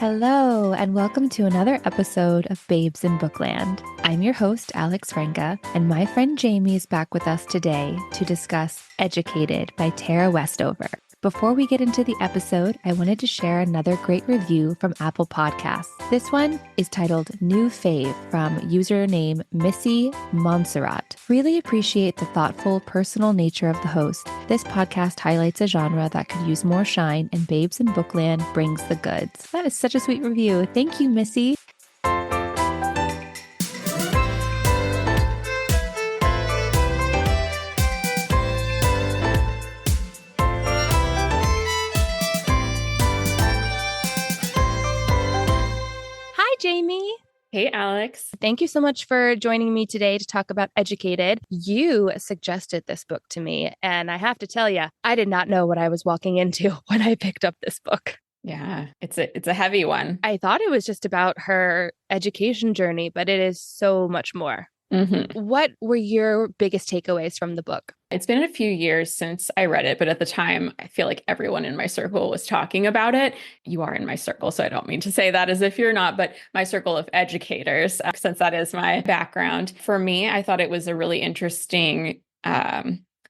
Hello, and welcome to another episode of Babes in Bookland. I'm your host, Alex Franca, and my friend Jamie is back with us today to discuss Educated by Tara Westover. Before we get into the episode, I wanted to share another great review from Apple Podcasts. This one is titled New Fave from username Missy Montserrat. Really appreciate the thoughtful, personal nature of the host. This podcast highlights a genre that could use more shine, and Babes in Bookland brings the goods. That is such a sweet review. Thank you, Missy. Jamie. Hey, Alex. Thank you so much for joining me today to talk about Educated. You suggested this book to me, and I have to tell you, I did not know what I was walking into when I picked up this book. Yeah, it's a heavy one. I thought it was just about her education journey, but it is so much more. Mm-hmm. What were your biggest takeaways from the book? It's been a few years since I read it, but at the time, I feel like everyone in my circle was talking about it. You are in my circle, so I don't mean to say that as if you're not, but my circle of educators, since that is my background. For me, I thought it was a really interesting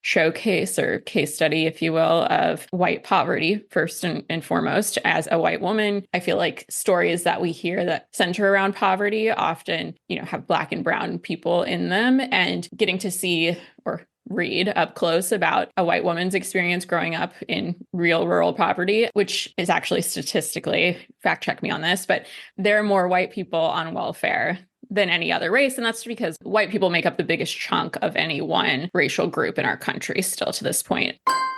showcase or case study, if you will, of white poverty, first and foremost. As a white woman, I feel like stories that we hear that center around poverty often, have Black and brown people in them, and getting to see or read up close about a white woman's experience growing up in real rural poverty, which is actually statistically, fact check me on this, but there are more white people on welfare than any other race. And that's because white people make up the biggest chunk of any one racial group in our country still to this point.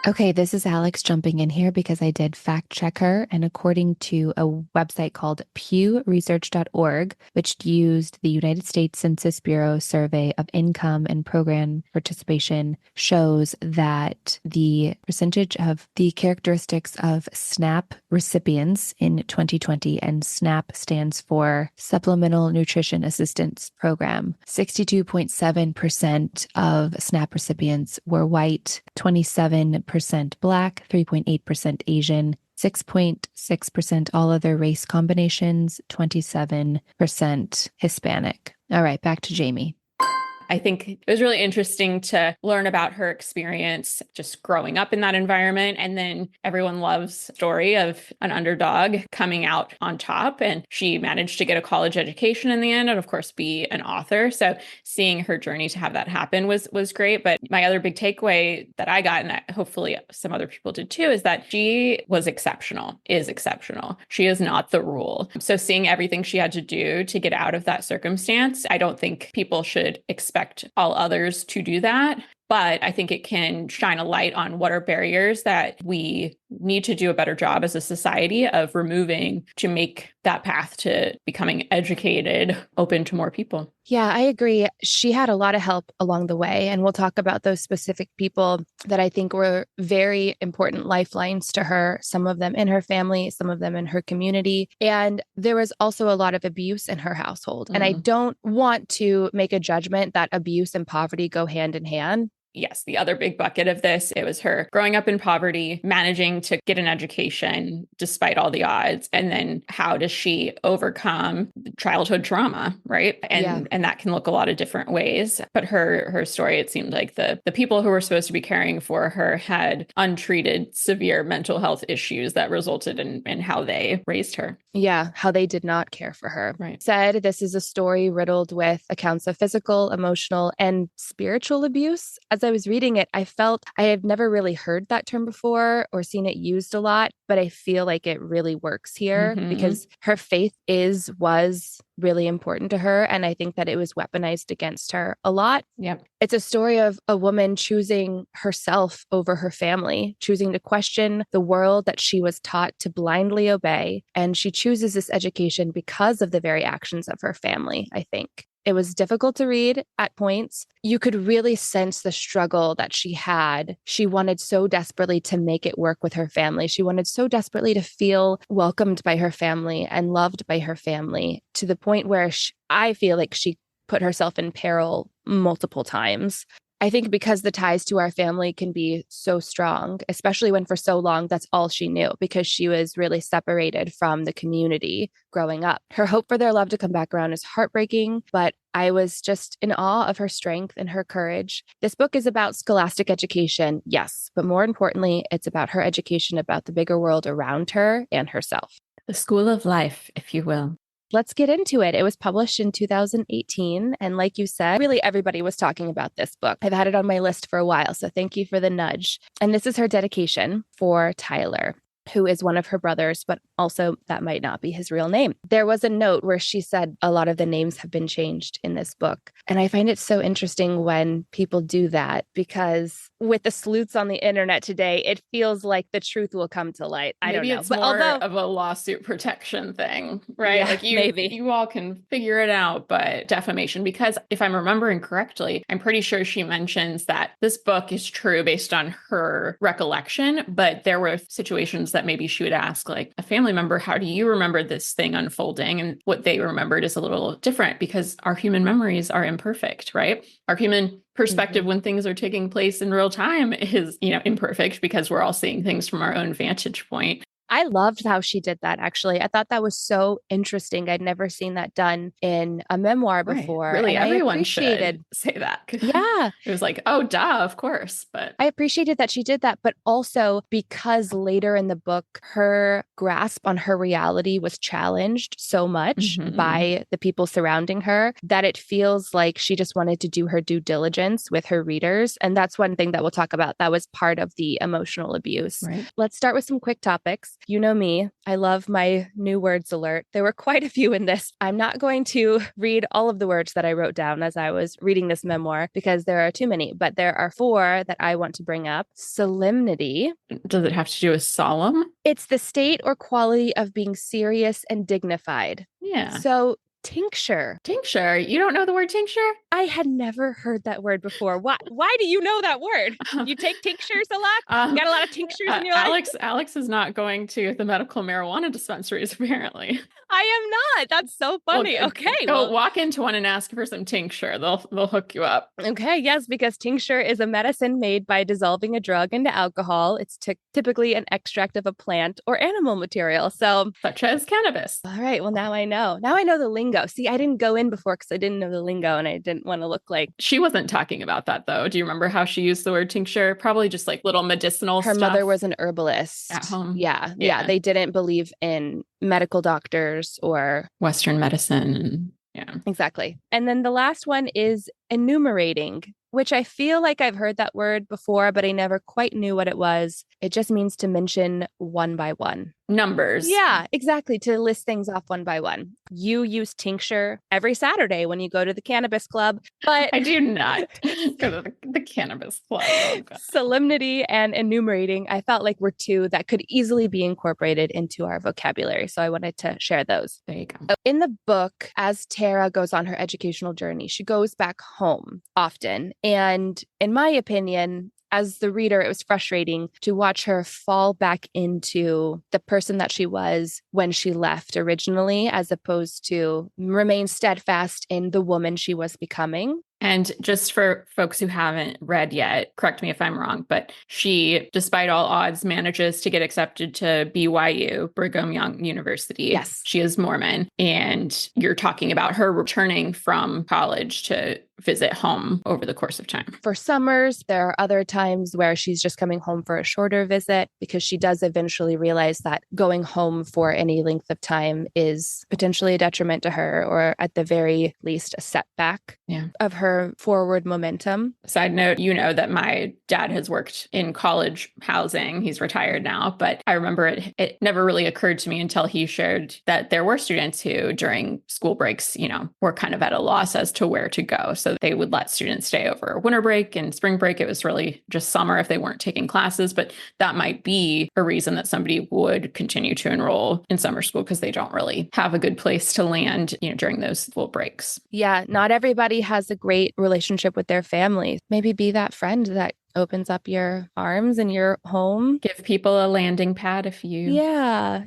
Okay, this is Alex jumping in here because I did fact check her. And according to a website called pewresearch.org, which used the United States Census Bureau survey of income and program participation, shows that the percentage of the characteristics of SNAP recipients in 2020, and SNAP stands for Supplemental Nutrition Assistance Program, 62.7% of SNAP recipients were white, 27% Black, 3.8% Asian, 6.6% all other race combinations, 27% Hispanic. All right, back to Jamie. I think it was really interesting to learn about her experience just growing up in that environment. And then everyone loves the story of an underdog coming out on top. And she managed to get a college education in the end and, of course, be an author. So seeing her journey to have that happen was great. But my other big takeaway that I got, and that hopefully some other people did too, is that she was exceptional, is exceptional. She is not the rule. So seeing everything she had to do to get out of that circumstance, I don't think people should expect all others to do that. But I think it can shine a light on what are barriers that we need to do a better job as a society of removing to make that path to becoming educated open to more people. Yeah, I agree. She had a lot of help along the way, and we'll talk about those specific people that I think were very important lifelines to her, some of them in her family, some of them in her community. And there was also a lot of abuse in her household. And I don't want to make a judgment that abuse and poverty go hand in hand. Yes, the other big bucket of this, it was her growing up in poverty, managing to get an education despite all the odds. And then how does she overcome childhood trauma, right? And that can look a lot of different ways. But her story, it seemed like the people who were supposed to be caring for her had untreated severe mental health issues that resulted in how they raised her. Yeah, how they did not care for her. Right. Said this is a story riddled with accounts of physical, emotional, and spiritual abuse. As I was reading it, I felt I have never really heard that term before or seen it used a lot, but I feel like it really works here because her faith was really important to her. And I think that it was weaponized against her a lot. Yep. It's a story of a woman choosing herself over her family, choosing to question the world that she was taught to blindly obey. And she chooses this education because of the very actions of her family, I think. It was difficult to read at points. You could really sense the struggle that she had. She wanted so desperately to make it work with her family. She wanted so desperately to feel welcomed by her family and loved by her family, to the point where I feel like she put herself in peril multiple times. I think because the ties to our family can be so strong, especially when for so long that's all she knew, because she was really separated from the community growing up. Her hope for their love to come back around is heartbreaking, but I was just in awe of her strength and her courage. This book is about scholastic education, yes, but more importantly, it's about her education about the bigger world around her and herself. The school of life, if you will. Let's get into it. It was published in 2018. And like you said, really everybody was talking about this book. I've had it on my list for a while. So thank you for the nudge. And this is her dedication for Tyler, who is one of her brothers, but also that might not be his real name. There was a note where she said a lot of the names have been changed in this book. And I find it so interesting when people do that, because with the sleuths on the internet today, it feels like the truth will come to light. I don't know. Maybe it's more of a lawsuit protection thing, right? Yeah, like maybe. You all can figure it out, but defamation, because if I'm remembering correctly, I'm pretty sure she mentions that this book is true based on her recollection, but there were situations that maybe she would ask like a family member, how do you remember this thing unfolding? And what they remembered is a little different because our human memories are imperfect, right? Our human perspective when things are taking place in real time is, imperfect because we're all seeing things from our own vantage point. I loved how she did that, actually. I thought that was so interesting. I'd never seen that done in a memoir before. Right. Really, and everyone should say that. Yeah. It was like, oh, duh, of course. But I appreciated that she did that, but also because later in the book, her grasp on her reality was challenged so much by the people surrounding her that it feels like she just wanted to do her due diligence with her readers. And that's one thing that we'll talk about. That was part of the emotional abuse. Right. Let's start with some quick topics. You know me, I love my new words alert. There were quite a few in this. I'm not going to read all of the words that I wrote down as I was reading this memoir because there are too many, but there are 4 that I want to bring up. Solemnity. Does it have to do with solemn? It's the state or quality of being serious and dignified. Yeah. So tincture. Tincture. You don't know the word tincture? I had never heard that word before. Why do you know that word? You take tinctures a lot? You got a lot of tinctures in your life? Alex is not going to the medical marijuana dispensaries, apparently. I am not. That's so funny. Well, okay. Go walk into one and ask for some tincture. They'll hook you up. Okay. Yes, because tincture is a medicine made by dissolving a drug into alcohol. It's typically an extract of a plant or animal material. So, such as cannabis. All right. Well, now I know. Now I know the lingo. See, I didn't go in before because I didn't know the lingo and I didn't want to look like. She wasn't talking about that, though. Do you remember how she used the word tincture? Probably just like little medicinal Her stuff. mother was an herbalist. At home. Yeah. They didn't believe in medical doctors or Western medicine. Yeah. Exactly. And then the last one is enumerating, which I feel like I've heard that word before, but I never quite knew what it was. It just means to mention one by one. Numbers. Yeah, exactly. To list things off one by one. You use tincture every Saturday when you go to the cannabis club, but I do not go to the cannabis club. Oh, solemnity and enumerating, I felt like were 2 that could easily be incorporated into our vocabulary. So I wanted to share those. There you go. In the book, as Tara goes on her educational journey, she goes back home often. And in my opinion, as the reader, it was frustrating to watch her fall back into the person that she was when she left originally, as opposed to remain steadfast in the woman she was becoming. And just for folks who haven't read yet, correct me if I'm wrong, but she, despite all odds, manages to get accepted to BYU, Brigham Young University. Yes. She is Mormon. And you're talking about her returning from college to visit home over the course of time. For summers, there are other times where she's just coming home for a shorter visit because she does eventually realize that going home for any length of time is potentially a detriment to her, or at the very least a setback of her forward momentum. Side note, you know that my dad has worked in college housing. He's retired now, but I remember it never really occurred to me until he shared that there were students who during school breaks, were kind of at a loss as to where to go. So they would let students stay over winter break and spring break. It was really just summer if they weren't taking classes, but that might be a reason that somebody would continue to enroll in summer school because they don't really have a good place to land, during those school breaks. Yeah, not everybody has a great relationship with their family. Maybe be that friend that opens up your arms and your home. Give people a landing pad if you can.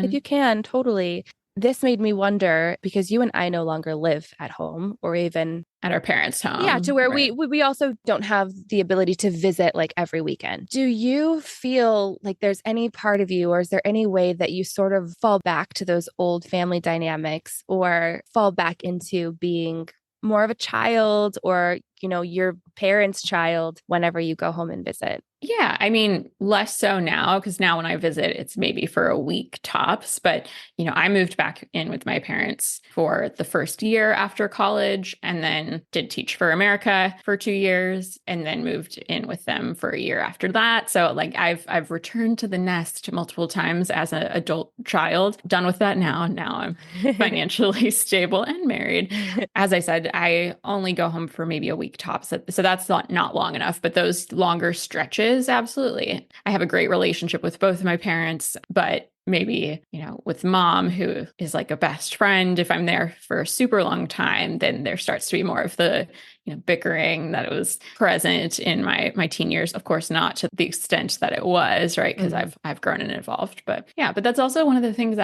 If you can, totally. this made me wonder, because you and I no longer live at home or even At our parents' yeah, to home, where right? we also don't have the ability to visit like every weekend. Do you feel like there's any part of you, or is there any way that you sort of fall back to those old family dynamics or fall back into being more of a child or, your parents' child whenever you go home and visit? Yeah, I mean, less so now because now when I visit, it's maybe for a week tops. But, I moved back in with my parents for the first year after college and then did Teach for America for 2 years and then moved in with them for a year after that. So like I've returned to the nest multiple times as an adult child. Done with that now. Now I'm financially stable and married. As I said, I only go home for maybe a week tops. So that's not long enough, but those longer stretches, absolutely. I have a great relationship with both of my parents, but maybe, with mom, who is like a best friend, if I'm there for a super long time, then there starts to be more of the, bickering that was present in my teen years. Of course, not to the extent that it was, right? Because I've grown and evolved. But yeah, but that's also one of the things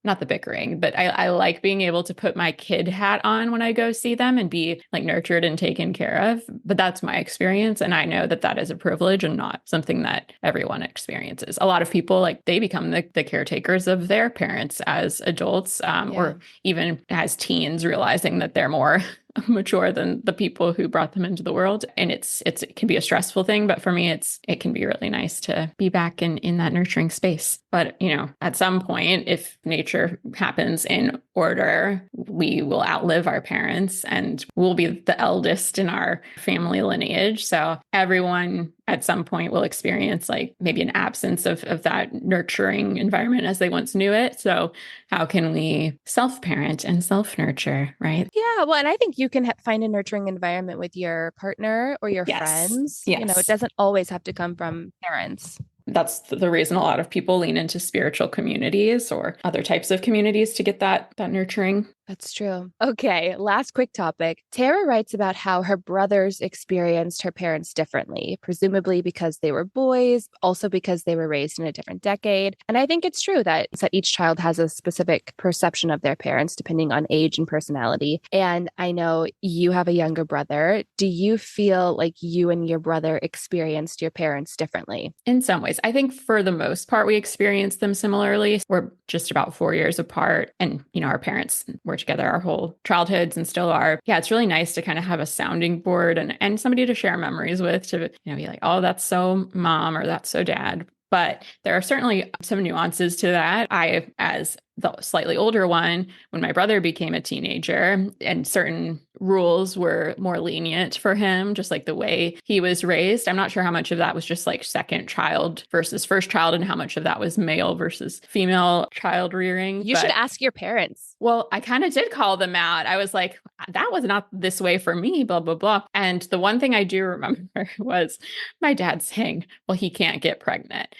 not the bickering, but I like being able to put my kid hat on when I go see them and be like nurtured and taken care of. But that's my experience. And I know that that is a privilege and not something that everyone experiences. A lot of people, like they become the caretakers of their parents as adults, or even as teens, realizing that they're more mature than the people who brought them into the world. And it can be a stressful thing, but for me, it can be really nice to be back in that nurturing space. But, at some point, if nature happens in order, we will outlive our parents and we'll be the eldest in our family lineage. So everyone at some point will experience like maybe an absence of that nurturing environment as they once knew it. So how can we self-parent and self-nurture, right? Yeah, well, and I think you can find a nurturing environment with your partner or your Yes. friends. It Yes. doesn't always have to come from parents. That's the reason a lot of people lean into spiritual communities or other types of communities to get that nurturing. That's true. Okay, last quick topic. Tara writes about how her brothers experienced her parents differently, presumably because they were boys, also because they were raised in a different decade. And I think it's true that each child has a specific perception of their parents depending on age and personality. And I know you have a younger brother. Do you feel like you and your brother experienced your parents differently? In some ways, I think for the most part, we experienced them similarly. We're just about 4 years apart. And, our parents were together our whole childhoods and still are. Yeah, it's really nice to kind of have a sounding board and somebody to share memories with to, be like, oh, that's so mom or that's so dad. But there are certainly some nuances to that. I, as the slightly older one, when my brother became a teenager and certain rules were more lenient for him, just like the way he was raised. I'm not sure how much of that was just like second child versus first child and how much of that was male versus female child rearing. You should ask your parents. Well, I kind of did call them out. I was like, that was not this way for me, blah, blah, blah. And the one thing I do remember was my dad saying, well, he can't get pregnant.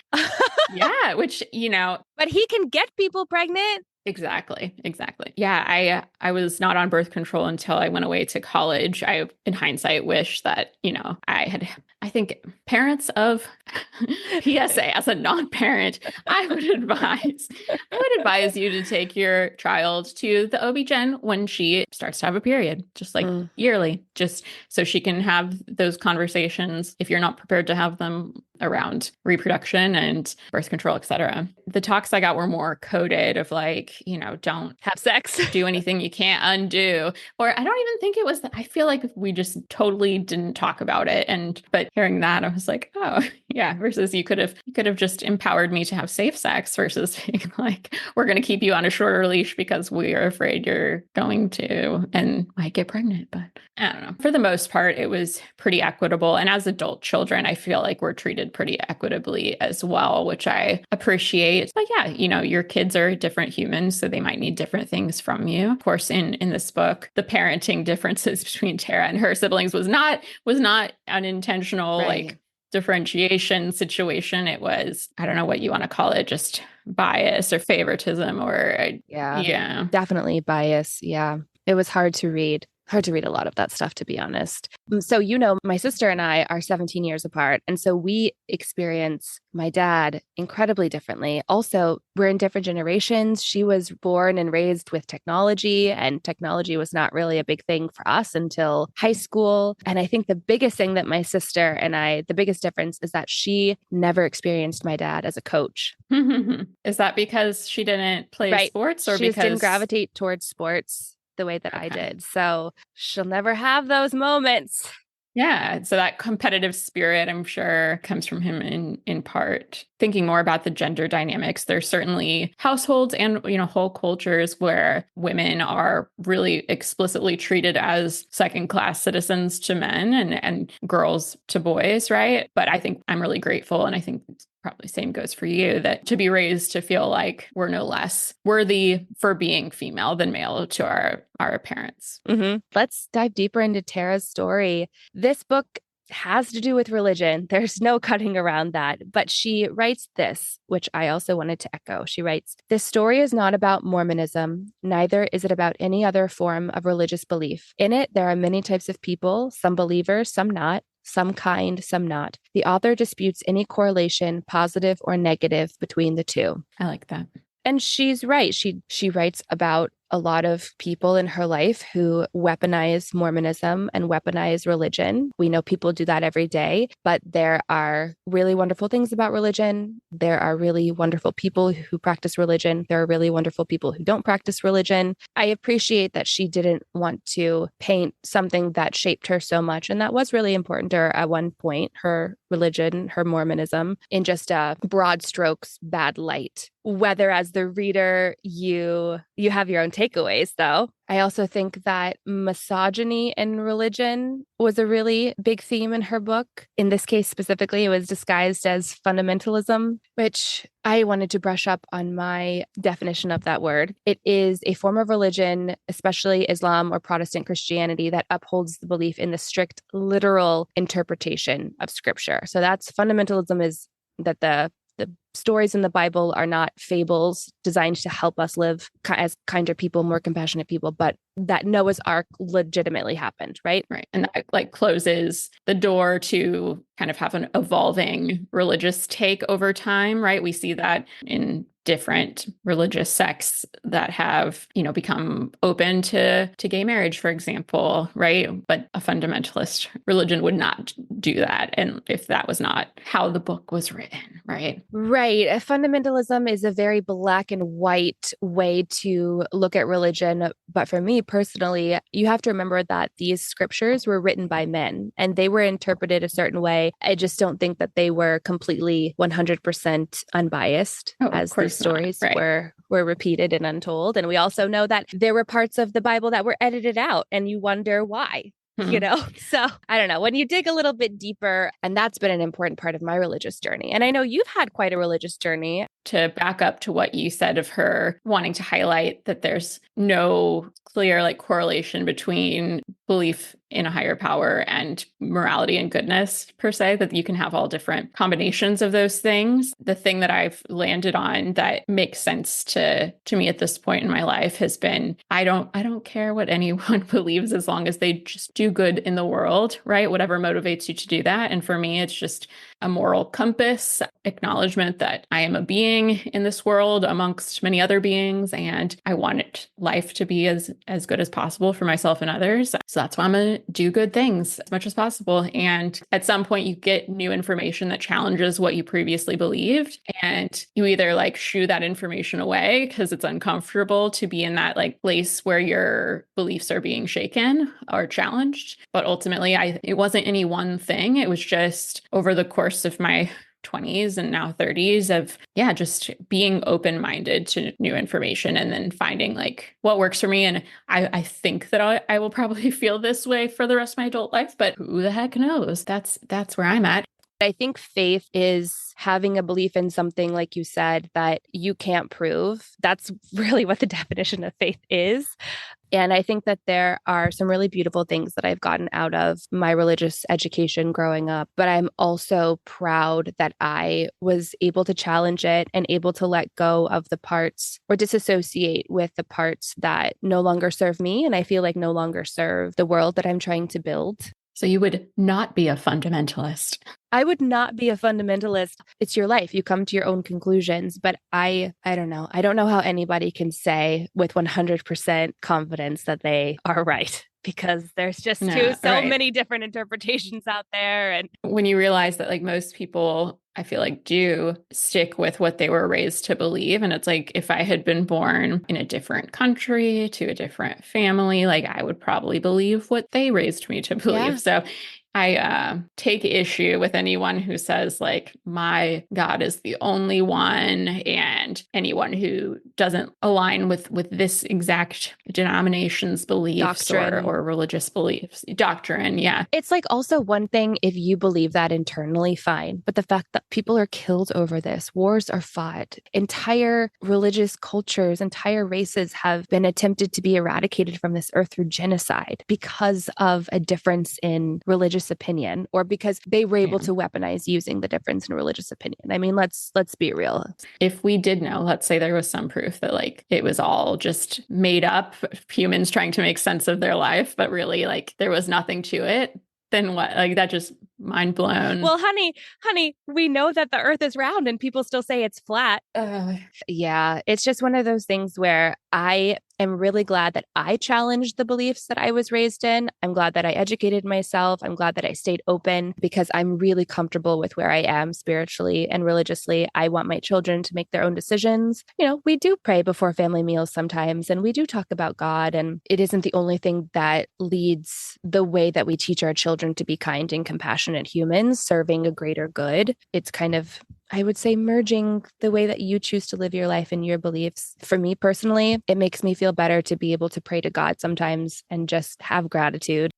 Yeah, which, But he can get people pregnant. Exactly. Yeah, I was not on birth control until I went away to college. I, in hindsight, wish that, I think parents of PSA as a non-parent, I would advise you to take your child to the OB-GYN when she starts to have a period, just like yearly, just so she can have those conversations if you're not prepared to have them around reproduction and birth control, etc. The talks I got were more coded of like, don't have sex, do anything you can't undo. Or I don't even think it was that. I feel like we just totally didn't talk about it. But hearing that, I was like, oh yeah, versus you could have just empowered me to have safe sex versus being like, we're going to keep you on a shorter leash because we are afraid you're going to and might get pregnant. But I don't know. For the most part, it was pretty equitable. And as adult children, I feel like we're treated pretty equitably as well, which I appreciate. But yeah, your kids are different humans, so they might need different things from you. Of course, in this book, the parenting differences between Tara and her siblings was not an intentional like differentiation situation. It was, I don't know what you want to call it, just bias or favoritism or yeah, definitely bias. Yeah, it was hard to read. hard to read a lot of that stuff, to be honest. So, my sister and I are 17 years apart. And so we experience my dad incredibly differently. Also, we're in different generations. She was born and raised with technology, and technology was not really a big thing for us until high school. And I think the biggest thing that my sister and I, the biggest difference is that she never experienced my dad as a coach. Is that because she didn't play sports, or she just didn't because gravitate towards sports the way that I Okay. did. So she'll never have those moments. Yeah. So that competitive spirit, I'm sure, comes from him in part. Thinking more about the gender dynamics, there's certainly households and, whole cultures where women are really explicitly treated as second-class citizens to men and girls to boys, right? But I think I'm really grateful, and I think probably same goes for you, that to be raised to feel like we're no less worthy for being female than male to our parents. Mm-hmm. Let's dive deeper into Tara's story. This book has to do with religion. There's no cutting around that. But she writes this, which I also wanted to echo. She writes, "This story is not about Mormonism. Neither is it about any other form of religious belief. In it, there are many types of people, some believers, some not. Some kind, some not. The author disputes any correlation, positive or negative, between the two." I like that. And she's right. She writes about a lot of people in her life who weaponize Mormonism and weaponize religion. We know people do that every day, but there are really wonderful things about religion. There are really wonderful people who practice religion. There are really wonderful people who don't practice religion. I appreciate that she didn't want to paint something that shaped her so much. And that was really important to her at one point, her religion, her Mormonism, in just a broad strokes bad light. Whether as the reader, you have your own takeaways, though. I also think that misogyny in religion was a really big theme in her book. In this case specifically, it was disguised as fundamentalism, which I wanted to brush up on my definition of that word. It is a form of religion, especially Islam or Protestant Christianity, that upholds the belief in the strict literal interpretation of scripture. So that's fundamentalism, is that the stories in the Bible are not fables designed to help us live as kinder people, more compassionate people, but that Noah's Ark legitimately happened, right? Right. And that closes the door to kind of have an evolving religious take over time, right? We see that in different religious sects that have, become open to gay marriage, for example, right? But a fundamentalist religion would not do that. And if that was not how the book was written, right? Right. Fundamentalism is a very black and white way to look at religion. But for me personally, you have to remember that these scriptures were written by men and they were interpreted a certain way. I just don't think that they were completely 100% unbiased, as these stories were repeated and untold. And we also know that there were parts of the Bible that were edited out, and you wonder why. So I don't know, when you dig a little bit deeper, and that's been an important part of my religious journey. And I know you've had quite a religious journey. To back up to what you said of her wanting to highlight that there's no clear correlation between belief in a higher power and morality and goodness per se, that you can have all different combinations of those things. The thing that I've landed on that makes sense to me at this point in my life has been, I don't care what anyone believes as long as they just do good in the world, right? Whatever motivates you to do that. And for me, it's just a moral compass, acknowledgement that I am a being in this world amongst many other beings, and I want life to be as good as possible for myself and others. So that's why I'm going to do good things as much as possible. And at some point you get new information that challenges what you previously believed, and you either shoo that information away because it's uncomfortable to be in that place where your beliefs are being shaken or challenged. But ultimately it wasn't any one thing. It was just over the course of my 20s and now 30s of just being open-minded to new information, and then finding what works for me. And I think that I will probably feel this way for the rest of my adult life, but who the heck knows? That's where I'm at. I think faith is having a belief in something, like you said, that you can't prove. That's really what the definition of faith is. And I think that there are some really beautiful things that I've gotten out of my religious education growing up. But I'm also proud that I was able to challenge it and able to let go of the parts or disassociate with the parts that no longer serve me. And I feel like no longer serve the world that I'm trying to build. So you would not be a fundamentalist. I would not be a fundamentalist. It's your life. You come to your own conclusions, but I don't know. I don't know how anybody can say with 100% confidence that they are right, because there's just so many different interpretations out there. And when you realize that like most people, I feel like, do stick with what they were raised to believe. And it's like, if I had been born in a different country to a different family, like I would probably believe what they raised me to believe. Yeah. So I take issue with anyone who says like, my God is the only one, and anyone who doesn't align with this exact denomination's beliefs or religious beliefs. Doctrine, yeah. It's like also one thing if you believe that internally, fine. But the fact that people are killed over this, wars are fought, entire religious cultures, entire races have been attempted to be eradicated from this earth through genocide because of a difference in religious opinion, or because they were able to weaponize using the difference in religious opinion. I mean, let's be real. If we did know, let's say there was some proof that like it was all just made up, humans trying to make sense of their life, but really like there was nothing to it, then what? Like that just mind blown. Well, honey, we know that the earth is round and people still say it's flat. Yeah, it's just one of those things where I am really glad that I challenged the beliefs that I was raised in. I'm glad that I educated myself. I'm glad that I stayed open, because I'm really comfortable with where I am spiritually and religiously. I want my children to make their own decisions. You know, we do pray before family meals sometimes, and we do talk about God, and it isn't the only thing that leads the way that we teach our children to be kind and compassionate humans serving a greater good. It's kind of, I would say, merging the way that you choose to live your life and your beliefs. For me personally, it makes me feel better to be able to pray to God sometimes and just have gratitude.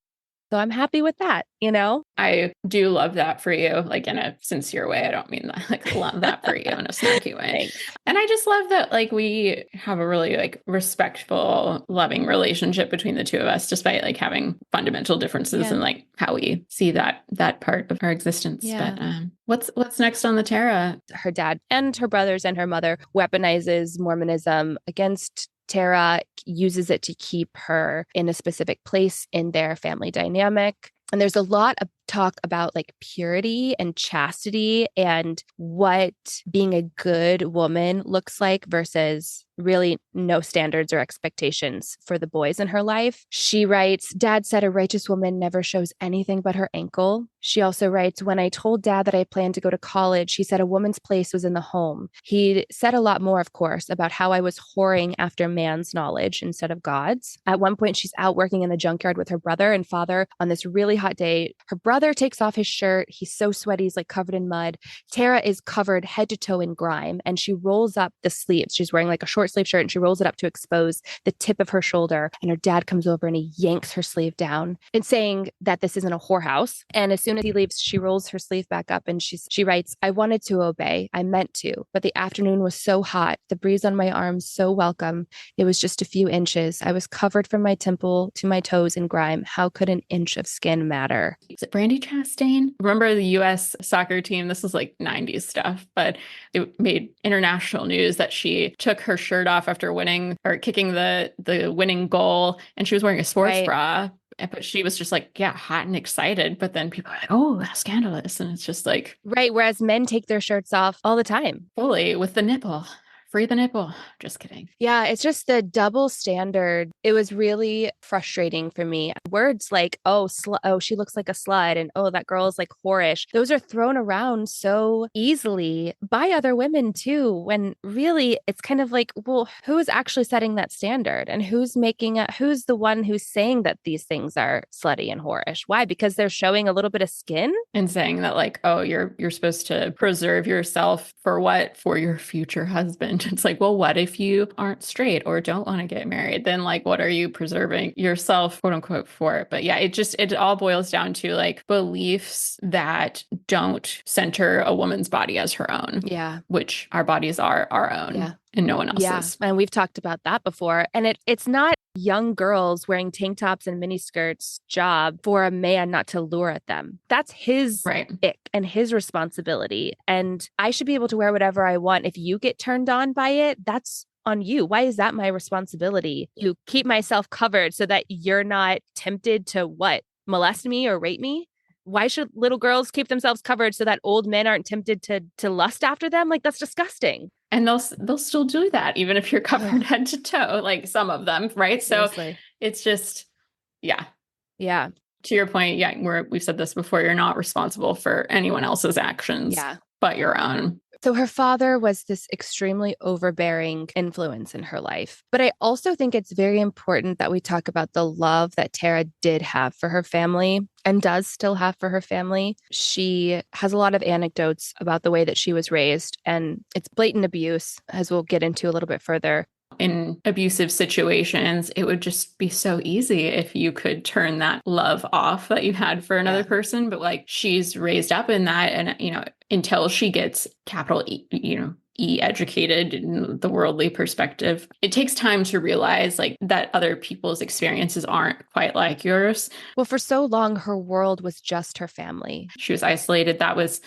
So I'm happy with that, you know? I do love that for you, like in a sincere way. I don't mean that, like love that for you in a snarky way. Thanks. And I just love that like we have a really like respectful, loving relationship between the two of us, despite like having fundamental differences in like how we see that part of our existence. Yeah. But what's next on the Tara? Her dad and her brothers and her mother weaponizes Mormonism against Tara, uses it to keep her in a specific place in their family dynamic. And there's a lot of talk about like purity and chastity and what being a good woman looks like versus really no standards or expectations for the boys in her life. She writes, Dad said a righteous woman never shows anything but her ankle. She also writes, when I told Dad that I planned to go to college, he said a woman's place was in the home. He said a lot more, of course, about how I was whoring after man's knowledge instead of God's. At one point, she's out working in the junkyard with her brother and father on this really hot day. Her brother takes off his shirt. He's so sweaty, he's like covered in mud. Tara is covered head to toe in grime, and she rolls up the sleeves. She's wearing like a short sleeve shirt, and she rolls it up to expose the tip of her shoulder. And her dad comes over and he yanks her sleeve down and saying that this isn't a whorehouse. And as soon as he leaves, she rolls her sleeve back up and she writes, I wanted to obey. I meant to, but the afternoon was so hot. The breeze on my arms so welcome. It was just a few inches. I was covered from my temple to my toes in grime. How could an inch of skin matter? Is it Brandy Chastain? Remember the US soccer team? This is like 90s stuff, but it made international news that she took her shirt off after winning or kicking the winning goal, and she was wearing a sports bra. But she was just like, yeah, hot and excited. But then people are like, oh, that's scandalous. And it's just like. Right. Whereas men take their shirts off all the time. Fully with the nipple. Free the nipple. Just kidding. Yeah, it's just the double standard. It was really frustrating for me. Words like, oh, she looks like a slut, and oh, that girl is like whorish. Those are thrown around so easily by other women too, when really it's kind of like, well, who's actually setting that standard, and who's who's the one who's saying that these things are slutty and whorish? Why? Because they're showing a little bit of skin and saying that like, oh, you're supposed to preserve yourself for what? For your future husband. It's like, well, what if you aren't straight or don't want to get married? Then like, what are you preserving yourself, quote unquote, for? But yeah, it all boils down to like beliefs that don't center a woman's body as her own. Yeah. Which our bodies are our own. Yeah. and no one Yeah. else's. And we've talked about that before. And it's not young girls wearing tank tops and miniskirts job for a man not to lure at them. That's his Right. ick and his responsibility. And I should be able to wear whatever I want. If you get turned on by it, that's on you. Why is that my responsibility? To keep myself covered so that you're not tempted to what? Molest me or rape me? Why should little girls keep themselves covered so that old men aren't tempted to lust after them? Like, that's disgusting. And they'll still do that, even if you're covered head to toe, like some of them, right? Seriously. So it's just, yeah. Yeah. To your point, yeah, we've said this before, you're not responsible for anyone else's actions, Yeah. but your own. So her father was this extremely overbearing influence in her life. But I also think it's very important that we talk about the love that Tara did have for her family and does still have for her family. She has a lot of anecdotes about the way that she was raised, and it's blatant abuse, as we'll get into a little bit further. In abusive situations, it would just be so easy if you could turn that love off that you had for another person. But like, she's raised up in that, and until she gets capital E, educated in the worldly perspective, it takes time to realize like that other people's experiences aren't quite like yours. Well, for so long, her world was just her family. She was isolated.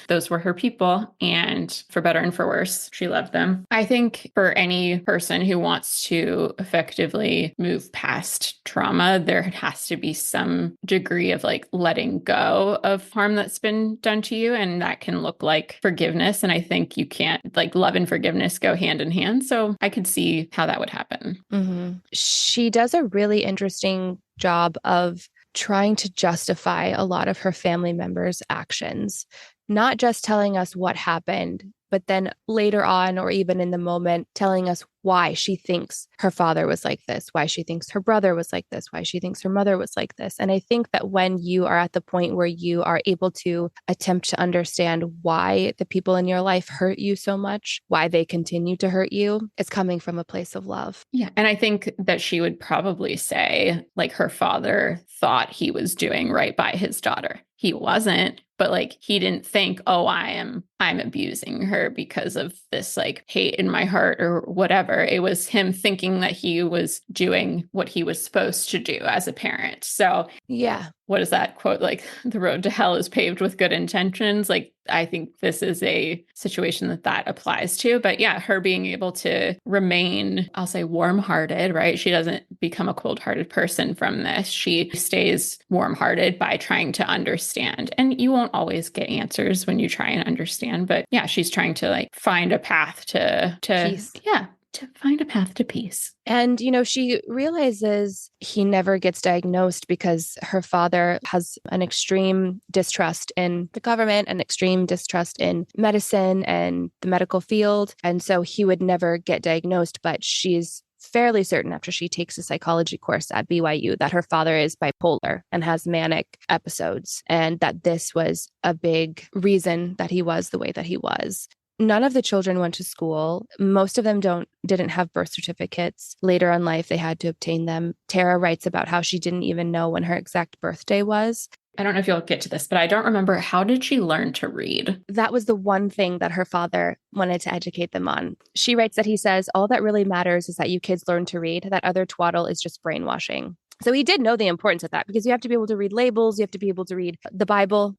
Those were her people. And for better and for worse, she loved them. I think for any person who wants to effectively move past trauma, there has to be some degree of like letting go of harm that's been done to you. And that can look like forgiveness. And I think you can't, like, love and forgiveness go hand in hand. So I could see how that would happen. Mm-hmm. She does a really interesting job of trying to justify a lot of her family members' actions, not just telling us what happened, but then later on, or even in the moment, telling us why she thinks her father was like this, why she thinks her brother was like this, why she thinks her mother was like this. And I think that when you are at the point where you are able to attempt to understand why the people in your life hurt you so much, why they continue to hurt you, it's coming from a place of love. Yeah. And I think that she would probably say, like, her father thought he was doing right by his daughter. He wasn't, but like, he didn't think, oh, I'm abusing her because of this like hate in my heart or whatever. It was him thinking that he was doing what he was supposed to do as a parent. So yeah. What is that quote? Like, the road to hell is paved with good intentions. Like, I think this is a situation that applies to. But yeah, her being able to remain, I'll say, warm-hearted, right? She doesn't become a cold-hearted person from this. She stays warm-hearted by trying to understand. And you won't always get answers when you try and understand. But yeah, she's trying to like find a path to peace. Yeah. To find a path to peace. And, she realizes he never gets diagnosed because her father has an extreme distrust in the government, an extreme distrust in medicine and the medical field. And so he would never get diagnosed, but she's fairly certain after she takes a psychology course at BYU that her father is bipolar and has manic episodes, and that this was a big reason that he was the way that he was. None of the children went to school. Most of them didn't have birth certificates. Later in life, they had to obtain them. Tara writes about how she didn't even know when her exact birthday was. I don't know if you'll get to this, but I don't remember. How did she learn to read? That was the one thing that her father wanted to educate them on. She writes that he says, all that really matters is that you kids learn to read. That other twaddle is just brainwashing. So he did know the importance of that, because you have to be able to read labels. You have to be able to read the Bible.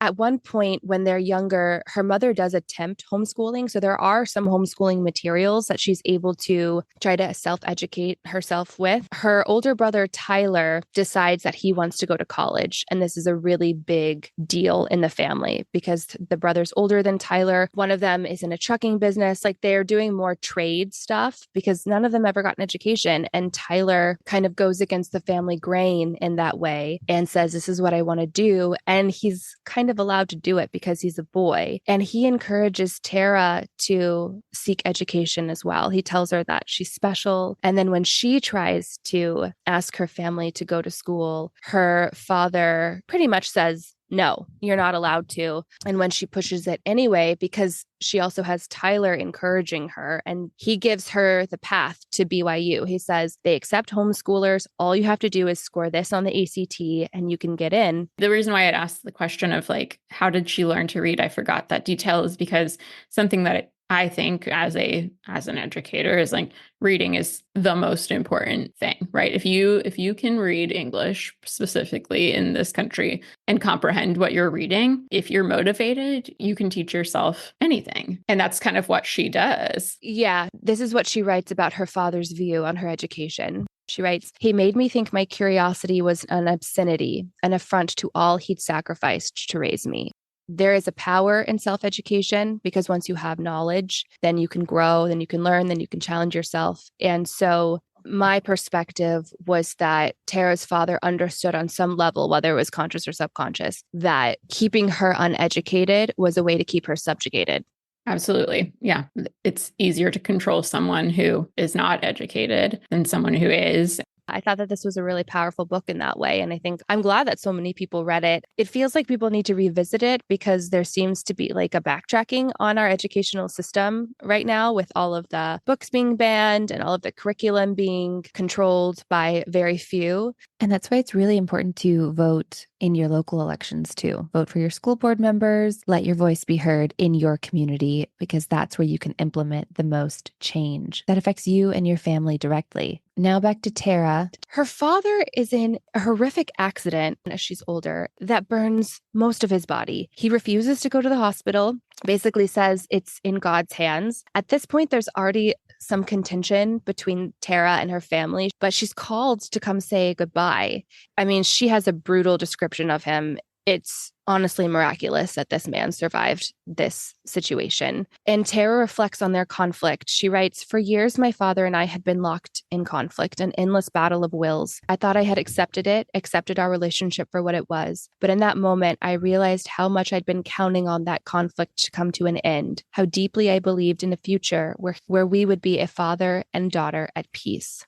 At one point when they're younger, her mother does attempt homeschooling. So there are some homeschooling materials that she's able to try to self-educate herself with. Her older brother, Tyler, decides that he wants to go to college. And this is a really big deal in the family because the brother's older than Tyler. One of them is in a trucking business. Like, they're doing more trade stuff because none of them ever got an education. And Tyler kind of goes against the family grain in that way and says, this is what I want to do. And he's kind of allowed to do it because he's a boy. And he encourages Tara to seek education as well. He tells her that she's special. And then when she tries to ask her family to go to school, her father pretty much says, no, you're not allowed to. And when she pushes it anyway, because she also has Tyler encouraging her, and he gives her the path to BYU. He says, they accept homeschoolers. All you have to do is score this on the ACT and you can get in. The reason why I'd asked the question of like, how did she learn to read? I forgot that detail is because something that I think as an educator is like reading is the most important thing, right? If you can read English specifically in this country and comprehend what you're reading, if you're motivated, you can teach yourself anything. And that's kind of what she does. Yeah, this is what she writes about her father's view on her education. She writes, "He made me think my curiosity was an obscenity, an affront to all he'd sacrificed to raise me. There is a power in self-education because once you have knowledge, then you can grow, then you can learn, then you can challenge yourself." And so my perspective was that Tara's father understood on some level, whether it was conscious or subconscious, that keeping her uneducated was a way to keep her subjugated. Absolutely. Yeah. It's easier to control someone who is not educated than someone who is. I thought that this was a really powerful book in that way. And I think I'm glad that so many people read it. It feels like people need to revisit it because there seems to be like a backtracking on our educational system right now with all of the books being banned and all of the curriculum being controlled by very few. And that's why it's really important to vote in your local elections too. Vote for your school board members, let your voice be heard in your community, because that's where you can implement the most change that affects you and your family directly. Now back to Tara. Her father is in a horrific accident as she's older that burns most of his body. He refuses to go to the hospital, basically says it's in God's hands. At this point, there's already some contention between Tara and her family, but she's called to come say goodbye. I mean, she has a brutal description of him. It's honestly miraculous that this man survived this situation. And Tara reflects on their conflict. She writes, "For years, my father and I had been locked in conflict, an endless battle of wills. I thought I had accepted it, accepted our relationship for what it was. But in that moment, I realized how much I'd been counting on that conflict to come to an end, how deeply I believed in a future where we would be a father and daughter at peace."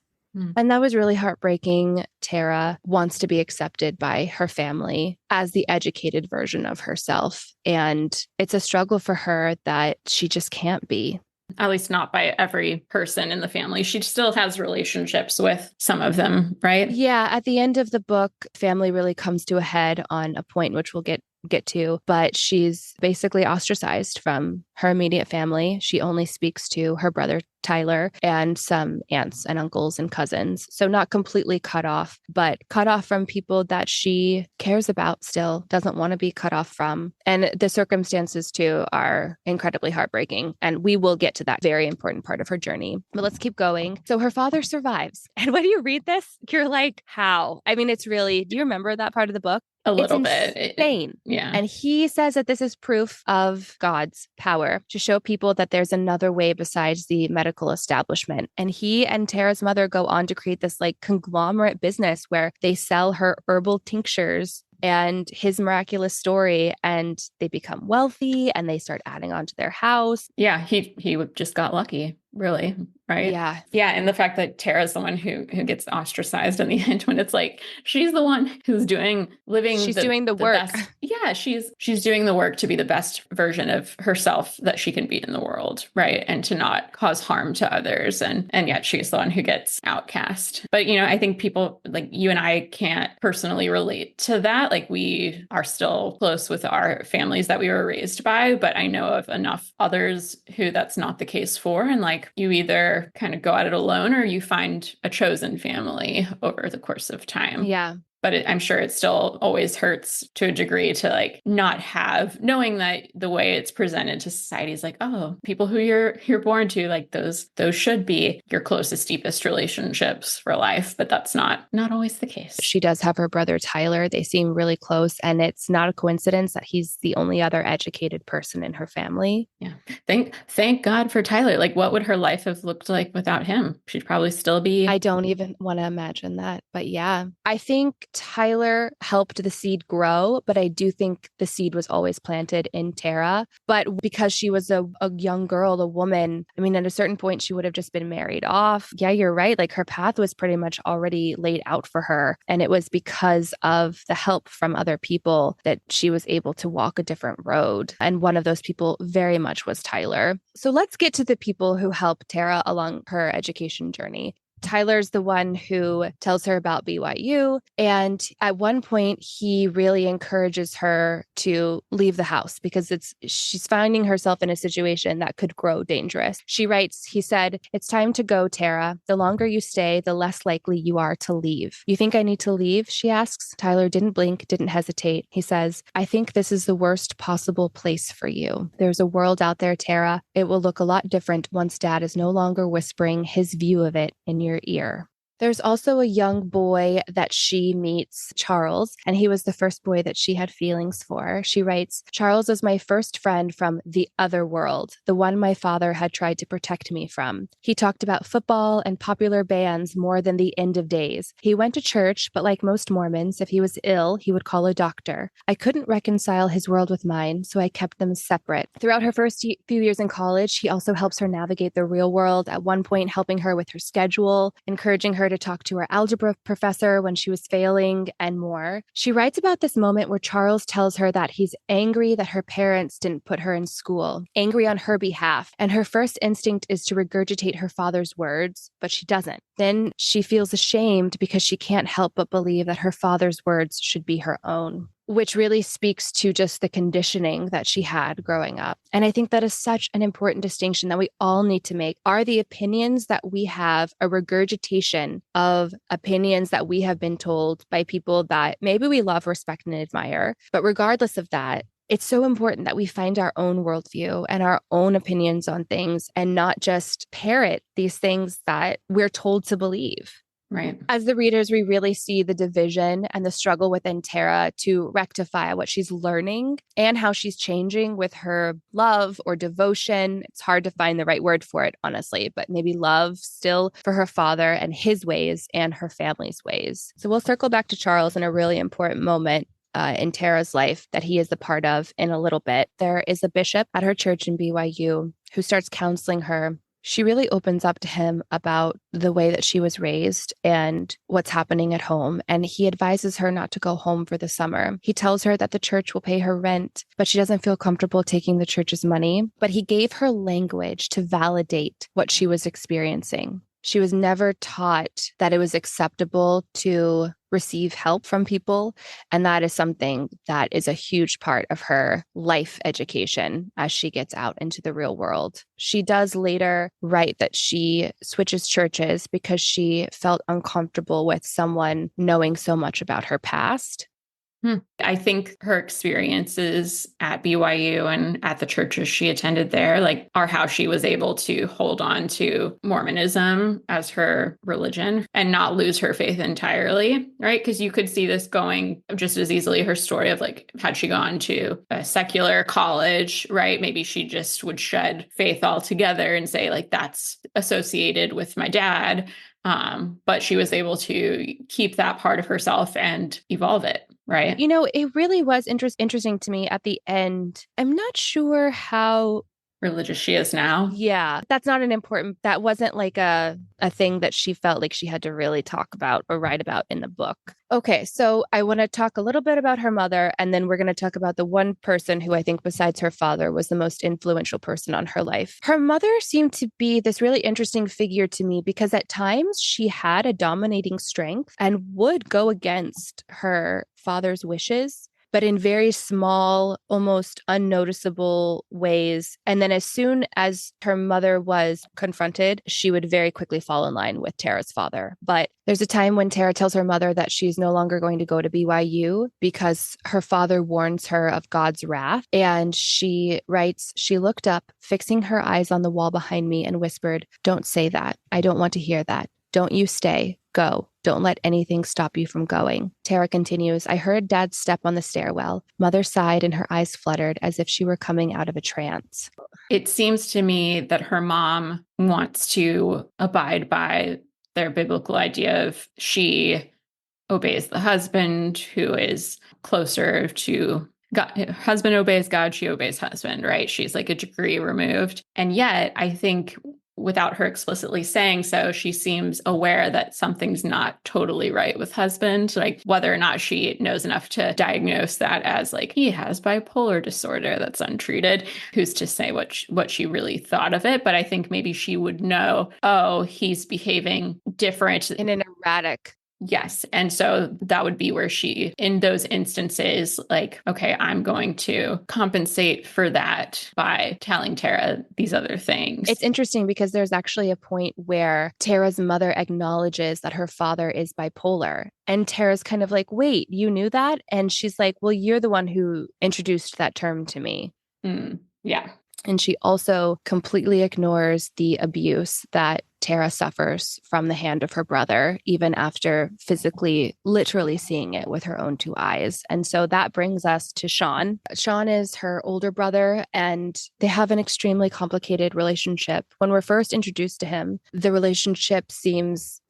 And that was really heartbreaking. Tara wants to be accepted by her family as the educated version of herself. And it's a struggle for her that she just can't be. At least not by every person in the family. She still has relationships with some of them, right? Yeah, at the end of the book, family really comes to a head on a point which we'll get to, but she's basically ostracized from her immediate family. She only speaks to her brother Tyler and some aunts and uncles and cousins. So not completely cut off, but cut off from people that she cares about still, doesn't want to be cut off from. And the circumstances too are incredibly heartbreaking. And we will get to that very important part of her journey. But let's keep going. So her father survives. And when you read this, you're like, how? I mean, it's really, do you remember that part of the book? A little bit. Insane. Yeah. And he says that this is proof of God's power to show people that there's another way besides the medical establishment. And he and Tara's mother go on to create this like conglomerate business where they sell her herbal tinctures and his miraculous story, and they become wealthy and they start adding on to their house. Yeah, he just got lucky, really, right? Yeah. Yeah, and the fact that Tara's the one who gets ostracized in the end when it's like she's the one who's doing the work. Best. Yeah, she's doing the work to be the best version of herself that she can be in the world, right? And to not cause harm to others. And yet she's the one who gets outcast. But I think people like you and I can't personally relate to that. Like we are still close with our families that we were raised by, but I know of enough others who that's not the case for. And like you either kind of go at it alone or you find a chosen family over the course of time. Yeah. But I'm sure it still always hurts to a degree to like not have, knowing that the way it's presented to society is like, oh, people who you're born to, like those should be your closest, deepest relationships for life. But that's not always the case. She does have her brother Tyler. They seem really close, and it's not a coincidence that he's the only other educated person in her family. Yeah. Thank God for Tyler. Like, what would her life have looked like without him? She'd probably still be. I don't even want to imagine that. But yeah, I think Tyler helped the seed grow, but I do think the seed was always planted in Tara. But because she was a young girl, a woman, I mean, at a certain point, she would have just been married off. Yeah, you're right. Like her path was pretty much already laid out for her. And it was because of the help from other people that she was able to walk a different road. And one of those people very much was Tyler. So let's get to the people who helped Tara along her education journey. Tyler's the one who tells her about BYU. And at one point, he really encourages her to leave the house because she's finding herself in a situation that could grow dangerous. She writes, he said, "It's time to go, Tara. The longer you stay, the less likely you are to leave." "You think I need to leave?" she asks. Tyler didn't blink, didn't hesitate. He says, "I think this is the worst possible place for you. There's a world out there, Tara. It will look a lot different once Dad is no longer whispering his view of it in your ear." There's also a young boy that she meets, Charles, and he was the first boy that she had feelings for. She writes, "Charles is my first friend from the other world, the one my father had tried to protect me from. He talked about football and popular bands more than the end of days. He went to church, but like most Mormons, if he was ill, he would call a doctor. I couldn't reconcile his world with mine, so I kept them separate." Throughout her first few years in college, he also helps her navigate the real world, at one point helping her with her schedule, encouraging her to talk to her algebra professor when she was failing, and more. She writes about this moment where Charles tells her that he's angry that her parents didn't put her in school, angry on her behalf, and her first instinct is to regurgitate her father's words, but she doesn't. Then she feels ashamed because she can't help but believe that her father's words should be her own, which really speaks to just the conditioning that she had growing up. And I think that is such an important distinction that we all need to make. Are the opinions that we have a regurgitation of opinions that we have been told by people that maybe we love, respect, and admire? But regardless of that, it's so important that we find our own worldview and our own opinions on things and not just parrot these things that we're told to believe. Right. As the readers, we really see the division and the struggle within Tara to rectify what she's learning and how she's changing with her love or devotion. It's hard to find the right word for it, honestly, but maybe love still for her father and his ways and her family's ways. So we'll circle back to Charles in a really important moment in Tara's life that he is a part of in a little bit. There is a bishop at her church in BYU who starts counseling her. She really opens up to him about the way that she was raised and what's happening at home. And he advises her not to go home for the summer. He tells her that the church will pay her rent, but she doesn't feel comfortable taking the church's money. But he gave her language to validate what she was experiencing. She was never taught that it was acceptable to receive help from people. And that is something that is a huge part of her life education as she gets out into the real world. She does later write that she switches churches because she felt uncomfortable with someone knowing so much about her past. I think her experiences at BYU and at the churches she attended there, are how she was able to hold on to Mormonism as her religion and not lose her faith entirely, right? Because you could see this going just as easily, her story of had she gone to a secular college, right? Maybe she just would shed faith altogether and say, that's associated with my dad. But she was able to keep that part of herself and evolve it, right? It really was interesting to me at the end. I'm not sure how religious she is now. Yeah, that wasn't a thing that she felt like she had to really talk about or write about in the book. Okay, so I want to talk a little bit about her mother, and then we're going to talk about the one person who I think besides her father was the most influential person on her life. Her mother seemed to be this really interesting figure to me because at times she had a dominating strength and would go against her father's wishes, but in very small, almost unnoticeable ways. And then as soon as her mother was confronted, she would very quickly fall in line with Tara's father. But there's a time when Tara tells her mother that she's no longer going to go to BYU because her father warns her of God's wrath. And she writes, "She looked up, fixing her eyes on the wall behind me, and whispered, 'Don't say that. I don't want to hear that. Don't you stay. Go. Don't let anything stop you from going.'" Tara continues, "I heard Dad's step on the stairwell. Mother sighed and her eyes fluttered as if she were coming out of a trance." It seems to me that her mom wants to abide by their biblical idea of she obeys the husband who is closer to God. Husband obeys God, she obeys husband, right? She's a degree removed. And yet I think without her explicitly saying so, she seems aware that something's not totally right with husband, like whether or not she knows enough to diagnose that as like he has bipolar disorder that's untreated. Who's to say what she really thought of it? But I think maybe she would know, oh, he's behaving different in an erratic. Yes. And so that would be where she, in those instances, like, okay, I'm going to compensate for that by telling Tara these other things. It's interesting because there's actually a point where Tara's mother acknowledges that her father is bipolar. And Tara's kind of like, wait, you knew that? And she's like, well, you're the one who introduced that term to me. Yeah. And she also completely ignores the abuse that Tara suffers from the hand of her brother, even after physically, literally seeing it with her own two eyes. And so that brings us to Sean. Sean is her older brother, and they have an extremely complicated relationship. When we're first introduced to him, the relationship seems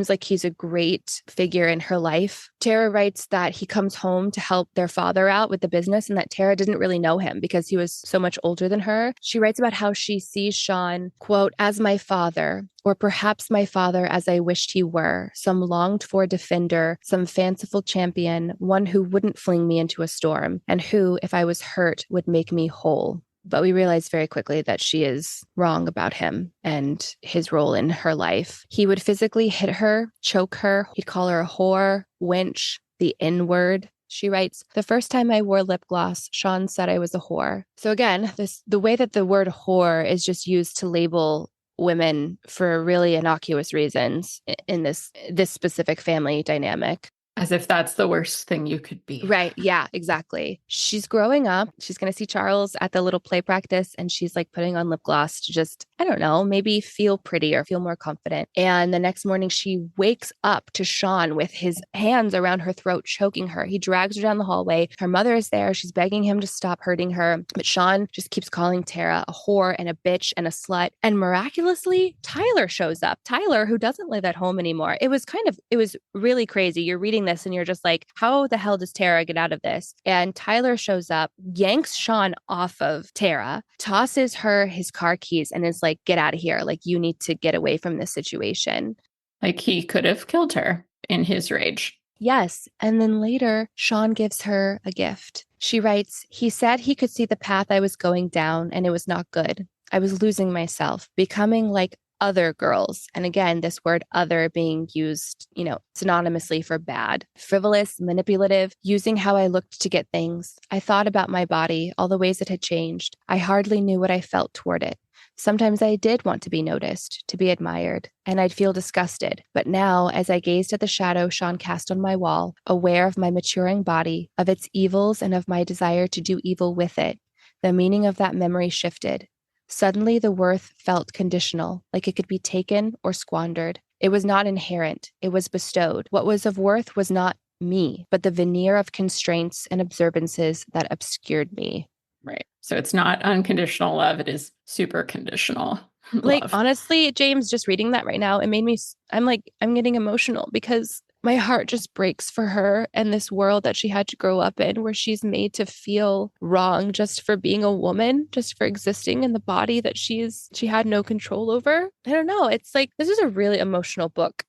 like he's a great figure in her life. Tara writes that he comes home to help their father out with the business and that Tara didn't really know him because he was so much older than her. She writes about how she sees Sean, quote, as my father, or perhaps my father as I wished he were, some longed for defender, some fanciful champion, one who wouldn't fling me into a storm, and who, if I was hurt, would make me whole. But we realize very quickly that she is wrong about him and his role in her life. He would physically hit her, choke her. He'd call her a whore, wench, the N-word. She writes, the first time I wore lip gloss, Sean said I was a whore. So again, the way that the word whore is just used to label women for really innocuous reasons in this specific family dynamic. As if that's the worst thing you could be. Right. Yeah, exactly. She's growing up. She's going to see Charles at the little play practice, and she's like putting on lip gloss to just, I don't know, maybe feel pretty or feel more confident. And the next morning she wakes up to Sean with his hands around her throat, choking her. He drags her down the hallway. Her mother is there. She's begging him to stop hurting her. But Sean just keeps calling Tara a whore and a bitch and a slut. And miraculously, Tyler shows up. Tyler, who doesn't live at home anymore. It was really crazy. You're reading this and you're just like, how the hell does Tara get out of this? And Tyler shows up, yanks Sean off of Tara, tosses her his car keys, and is like, get out of here. Like, you need to get away from this situation. Like, he could have killed her in his rage. Yes. And then later, Sean gives her a gift. She writes, he said he could see the path I was going down, and it was not good. I was losing myself, becoming like other girls. And again, this word other being used, synonymously for bad, frivolous, manipulative, using how I looked to get things. I thought about my body, all the ways it had changed. I hardly knew what I felt toward it. Sometimes I did want to be noticed, to be admired, and I'd feel disgusted. But now, as I gazed at the shadow Sean cast on my wall, aware of my maturing body, of its evils and of my desire to do evil with it, the meaning of that memory shifted. Suddenly, the worth felt conditional, like it could be taken or squandered. It was not inherent. It was bestowed. What was of worth was not me, but the veneer of constraints and observances that obscured me. Right. So it's not unconditional love. It is super conditional Like, love. honestly, James, just reading that right now, it made me, I'm getting emotional because my heart just breaks for her and this world that she had to grow up in, where she's made to feel wrong just for being a woman, just for existing in the body that she had no control over. I don't know. It's like, this is a really emotional book.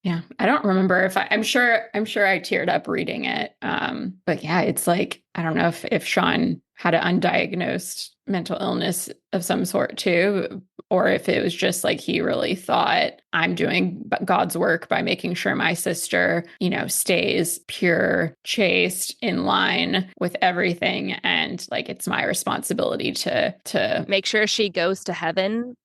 Yeah, I don't remember if I'm sure I teared up reading it. But yeah, it's like, I don't know if Sean had an undiagnosed mental illness of some sort too, or if it was just like he really thought, I'm doing God's work by making sure my sister, stays pure, chaste, in line with everything, and like it's my responsibility to make sure she goes to heaven.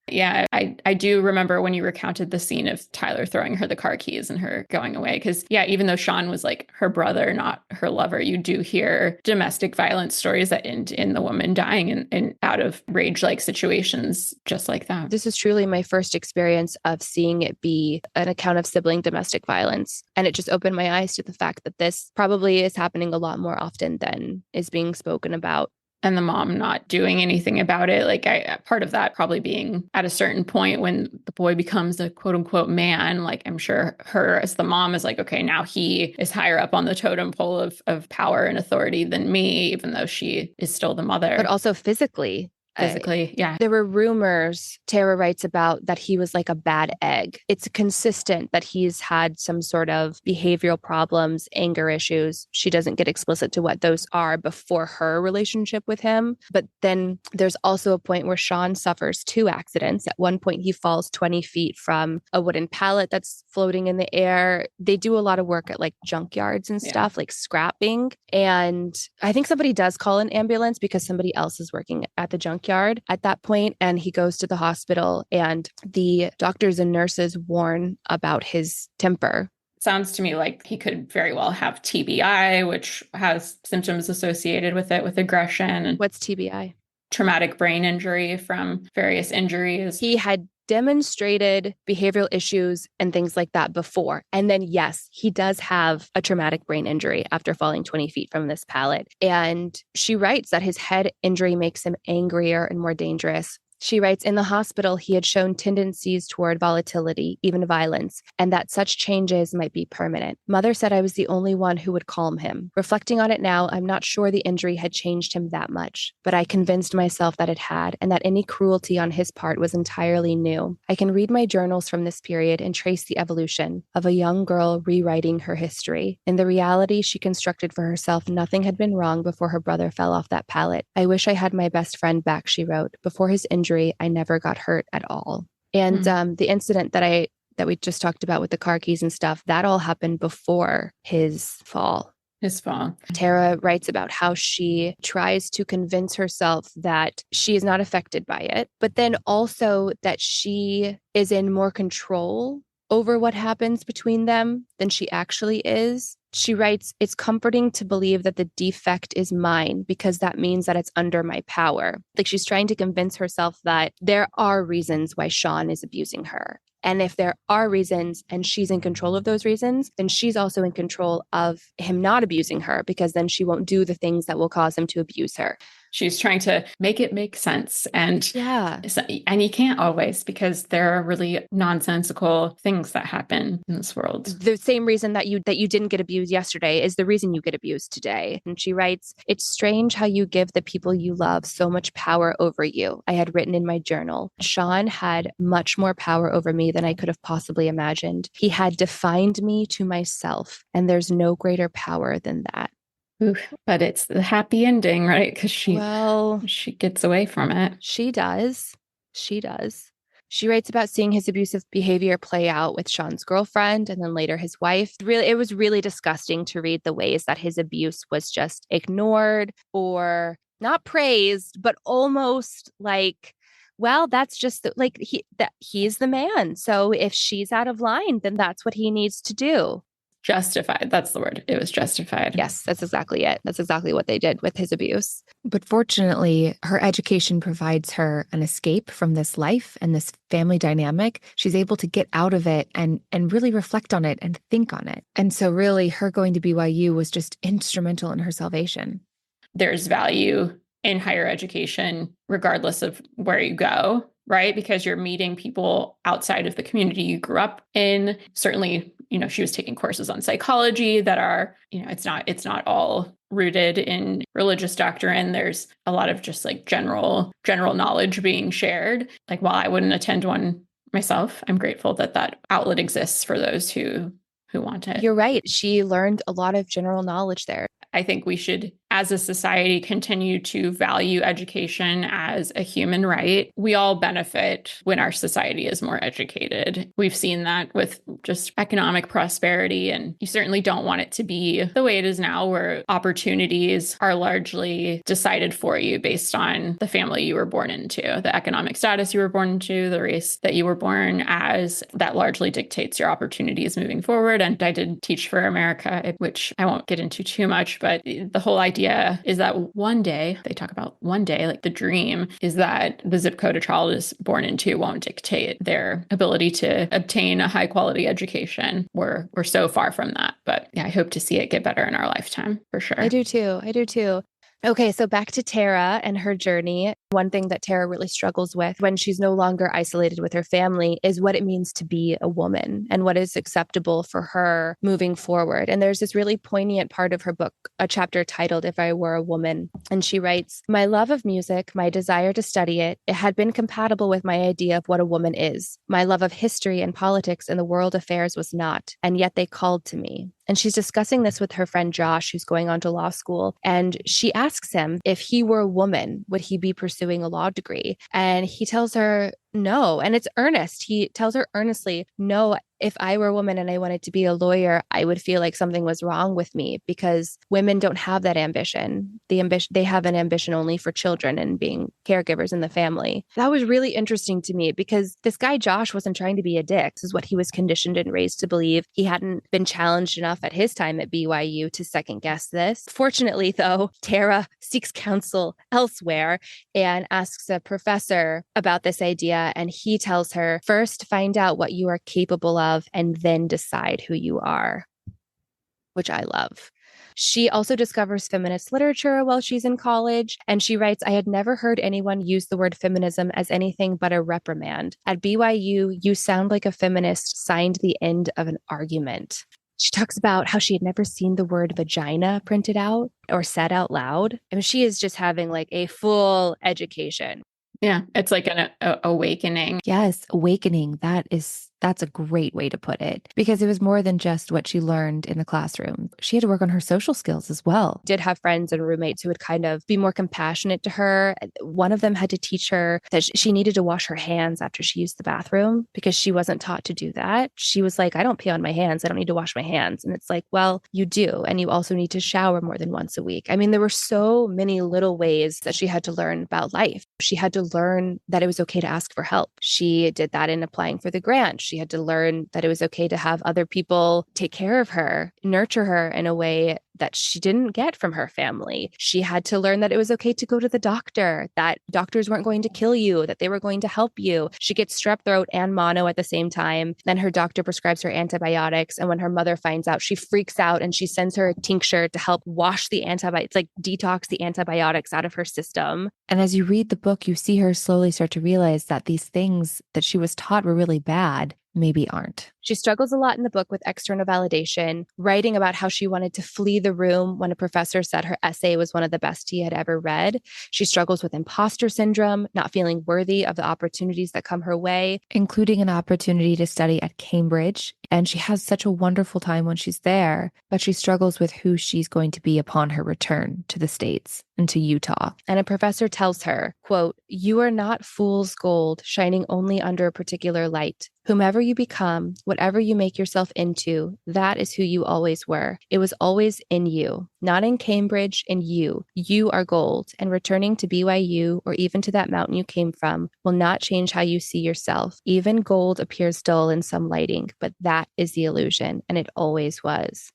Yeah, I do remember when you recounted the scene of Tyler throwing her the car keys and her going away. Because, yeah, even though Sean was like her brother, not her lover, you do hear domestic violence stories that end in the woman dying in out of rage-like situations just like that. This is truly my first experience of seeing it be an account of sibling domestic violence. And it just opened my eyes to the fact that this probably is happening a lot more often than is being spoken about. And the mom not doing anything about it. Like, part of that probably being at a certain point when the boy becomes a quote unquote man, like I'm sure her as the mom is like, okay, now he is higher up on the totem pole of power and authority than me, even though she is still the mother. But also physically, physically. Yeah. There were rumors, Tara writes about, that he was like a bad egg. It's consistent that he's had some sort of behavioral problems, anger issues. She doesn't get explicit to what those are before her relationship with him. But then there's also a point where Sean suffers 2 accidents. At one point, he falls 20 feet from a wooden pallet that's floating in the air. They do a lot of work at like junkyards and stuff, like scrapping. And I think somebody does call an ambulance because somebody else is working at the junkyard at that point, and he goes to the hospital, and the doctors and nurses warn about his temper. Sounds to me like he could very well have TBI, which has symptoms associated with it, with aggression. What's TBI? Traumatic brain injury from various injuries. He had demonstrated behavioral issues and things like that before. And then, yes, he does have a traumatic brain injury after falling 20 feet from this pallet. And she writes that his head injury makes him angrier and more dangerous. She writes, in the hospital, he had shown tendencies toward volatility, even violence, and that such changes might be permanent. Mother said I was the only one who would calm him. Reflecting on it now, I'm not sure the injury had changed him that much, but I convinced myself that it had, and that any cruelty on his part was entirely new. I can read my journals from this period and trace the evolution of a young girl rewriting her history. In the reality she constructed for herself, nothing had been wrong before her brother fell off that pallet. I wish I had my best friend back, she wrote. Before his injury, I never got hurt at all. And the incident that we just talked about with the car keys and stuff, that all happened before his fall. Tara writes about how she tries to convince herself that she is not affected by it, but then also that she is in more control over what happens between them than she actually is. She writes, it's comforting to believe that the defect is mine because that means that it's under my power. Like she's trying to convince herself that there are reasons why Sean is abusing her. And if there are reasons and she's in control of those reasons, then she's also in control of him not abusing her, because then she won't do the things that will cause him to abuse her. She's trying to make it make sense. And and you can't always, because there are really nonsensical things that happen in this world. The same reason that you didn't get abused yesterday is the reason you get abused today. And she writes, it's strange how you give the people you love so much power over you. I had written in my journal, Sean had much more power over me than I could have possibly imagined. He had defined me to myself, and there's no greater power than that. Ooh, but it's the happy ending, right? Because she gets away from it. She does. She writes about seeing his abusive behavior play out with Sean's girlfriend and then later his wife. Really, it was really disgusting to read the ways that his abuse was just ignored or not praised, but almost like, well, that's just like he's the man. So if she's out of line, then that's what he needs to do. Justified. That's the word. It was justified. Yes, that's exactly it. That's exactly what they did with his abuse. But fortunately, her education provides her an escape from this life and this family dynamic. She's able to get out of it and really reflect on it and think on it. And so really, her going to BYU was just instrumental in her salvation. There's value in higher education, regardless of where you go, right? Because you're meeting people outside of the community you grew up in. Certainly, she was taking courses on psychology that are, it's not all rooted in religious doctrine. There's a lot of just like general knowledge being shared. Like, while I wouldn't attend one myself, I'm grateful that outlet exists for those who want it. You're right. She learned a lot of general knowledge there. I think we should, as a society, continue to value education as a human right. We all benefit when our society is more educated. We've seen that with just economic prosperity, and you certainly don't want it to be the way it is now, where opportunities are largely decided for you based on the family you were born into, the economic status you were born into, the race that you were born as. That largely dictates your opportunities moving forward. And I did teach for America, which I won't get into too much, but the whole idea is that one day, they talk about one day, like the dream is that the zip code a child is born into won't dictate their ability to obtain a high quality education. We're so far from that. But yeah, I hope to see it get better in our lifetime, for sure. I do too. Okay, so back to Tara and her journey. One thing that Tara really struggles with when she's no longer isolated with her family is what it means to be a woman and what is acceptable for her moving forward. And there's this really poignant part of her book, a chapter titled If I Were a Woman. And she writes, "My love of music, my desire to study it had been compatible with my idea of what a woman is. My love of history and politics and the world affairs was not, and yet they called to me." And she's discussing this with her friend Josh, who's going on to law school. And she asks him if he were a woman, would he be pursuing a law degree? And he tells her no. And it's earnest. He tells her earnestly, no, if I were a woman and I wanted to be a lawyer, I would feel like something was wrong with me because women don't have that ambition. They have an ambition only for children and being caregivers in the family. That was really interesting to me because this guy, Josh, wasn't trying to be a dick. This is what he was conditioned and raised to believe. He hadn't been challenged enough at his time at BYU to second guess this. Fortunately, though, Tara seeks counsel elsewhere and asks a professor about this idea. And he tells her, first, find out what you are capable of and then decide who you are, which I love. She also discovers feminist literature while she's in college. And she writes, I had never heard anyone use the word feminism as anything but a reprimand. At BYU, you sound like a feminist signed the end of an argument. She talks about how she had never seen the word vagina printed out or said out loud. And she is just having like a full education. Yeah, it's like an awakening. Yes, awakening. That's a great way to put it because it was more than just what she learned in the classroom. She had to work on her social skills as well. Did have friends and roommates who would kind of be more compassionate to her. One of them had to teach her that she needed to wash her hands after she used the bathroom because she wasn't taught to do that. She was like, I don't pee on my hands. I don't need to wash my hands. And it's like, well, you do. And you also need to shower more than once a week. I mean, there were so many little ways that she had to learn about life. She had to learn that it was okay to ask for help. She did that in applying for the grant. She had to learn that it was okay to have other people take care of her, nurture her in a way that she didn't get from her family. She had to learn that it was okay to go to the doctor, that doctors weren't going to kill you, that they were going to help you. She gets strep throat and mono at the same time. Then her doctor prescribes her antibiotics. And when her mother finds out, she freaks out and she sends her a tincture to help wash the antibiotics, like detox the antibiotics out of her system. And as you read the book, you see her slowly start to realize that these things that she was taught were really bad maybe aren't. She struggles a lot in the book with external validation, writing about how she wanted to flee the room when a professor said her essay was one of the best he had ever read. She struggles with imposter syndrome, not feeling worthy of the opportunities that come her way, including an opportunity to study at Cambridge. And she has such a wonderful time when she's there, but she struggles with who she's going to be upon her return to the States and to Utah. And a professor tells her, quote, "You are not fool's gold shining only under a particular light. Whomever you become, whatever you make yourself into, that is who you always were. It was always in you, not in Cambridge, in you. You are gold, and returning to BYU or even to that mountain you came from will not change how you see yourself. Even gold appears dull in some lighting, but that is the illusion, and it always was."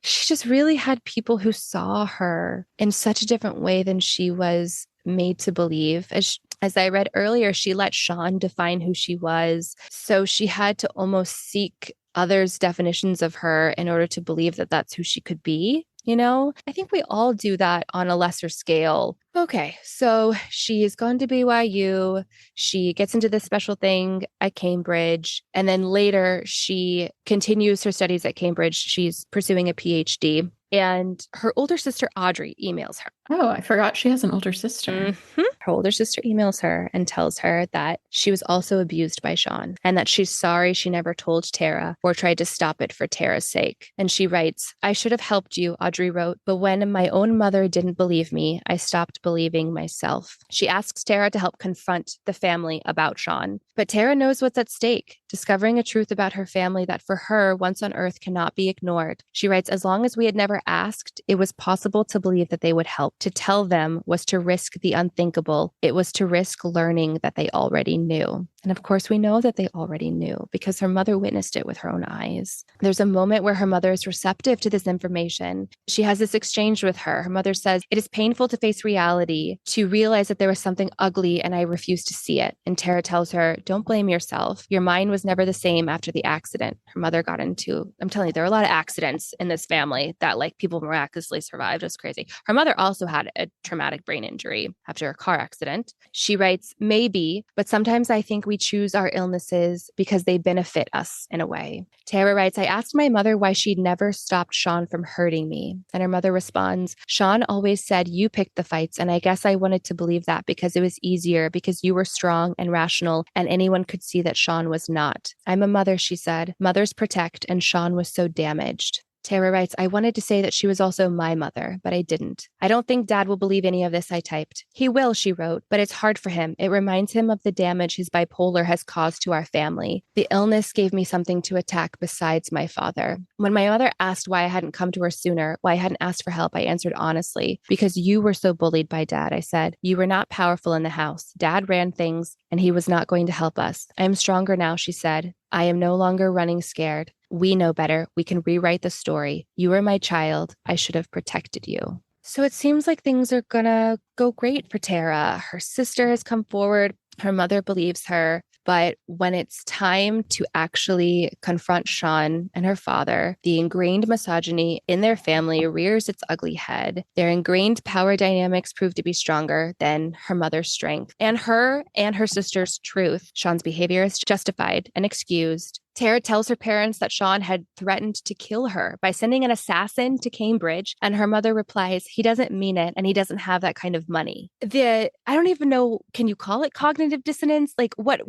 She just really had people who saw her in such a different way than she was made to believe. As I read earlier, she let Sean define who she was. So she had to almost seek others' definitions of her in order to believe that that's who she could be. You know, I think we all do that on a lesser scale. Okay, so she's gone to BYU. She gets into this special thing at Cambridge. And then later she continues her studies at Cambridge. She's pursuing a PhD. And her older sister, Audrey, emails her. Oh, I forgot she has an older sister. Mm-hmm. Her older sister emails her and tells her that she was also abused by Sean and that she's sorry she never told Tara or tried to stop it for Tara's sake. And she writes, "I should have helped you," Audrey wrote, "but when my own mother didn't believe me, I stopped believing myself." She asks Tara to help confront the family about Sean. But Tara knows what's at stake, discovering a truth about her family that for her, once on earth, cannot be ignored. She writes, "As long as we had never asked, it was possible to believe that they would help. To tell them was to risk the unthinkable. It was to risk learning that they already knew." And of course, we know that they already knew because her mother witnessed it with her own eyes. There's a moment where her mother is receptive to this information. She has this exchange with her. Her mother says, "It is painful to face reality, to realize that there was something ugly and I refuse to see it." And Tara tells her, "Don't blame yourself. Your mind was never the same after the accident." Her mother got into, I'm telling you, there are a lot of accidents in this family that like people miraculously survived. It's crazy. Her mother also had a traumatic brain injury after a car accident. She writes, "Maybe, but sometimes I think we choose our illnesses because they benefit us in a way." Tara writes, "I asked my mother why she'd never stopped Sean from hurting me. And her mother responds, Sean always said you picked the fights. And I guess I wanted to believe that because it was easier, because you were strong and rational and anyone could see that Sean was not. I'm a mother," she said. "Mothers protect, and Sean was so damaged." Tara writes, "I wanted to say that she was also my mother, but I didn't. I don't think Dad will believe any of this I typed. He will," she wrote, "but it's hard for him. It reminds him of the damage his bipolar has caused to our family. The illness gave me something to attack besides my father. When my mother asked why I hadn't come to her sooner, why I hadn't asked for help, I answered honestly, because you were so bullied by Dad. I said, you were not powerful in the house. Dad ran things and he was not going to help us. I am stronger now," she said. "I am no longer running scared. We know better. We can rewrite the story. You were my child. I should have protected you." So it seems like things are going to go great for Tara. Her sister has come forward. Her mother believes her. But when it's time to actually confront Sean and her father, the ingrained misogyny in their family rears its ugly head. Their ingrained power dynamics prove to be stronger than her mother's strength and her sister's truth. Sean's behavior is justified and excused. Tara tells her parents that Sean had threatened to kill her by sending an assassin to Cambridge, and her mother replies, "He doesn't mean it, and he doesn't have that kind of money." I don't even know, can you call it cognitive dissonance? Like what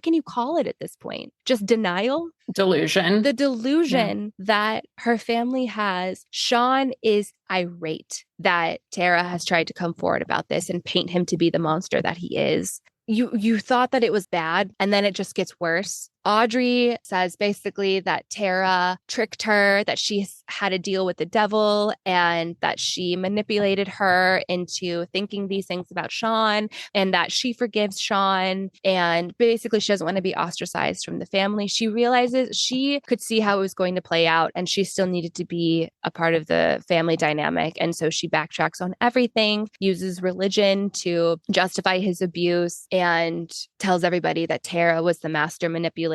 can you call it at this point? Just denial? Delusion. The delusion that her family has. Sean is irate that Tara has tried to come forward about this and paint him to be the monster that he is. You thought that it was bad, and then it just gets worse. Audrey says basically that Tara tricked her, that she had a deal with the devil, and that she manipulated her into thinking these things about Sean, and that she forgives Sean. And basically, she doesn't want to be ostracized from the family. She realizes she could see how it was going to play out, and she still needed to be a part of the family dynamic. And so she backtracks on everything, uses religion to justify his abuse, and tells everybody that Tara was the master manipulator.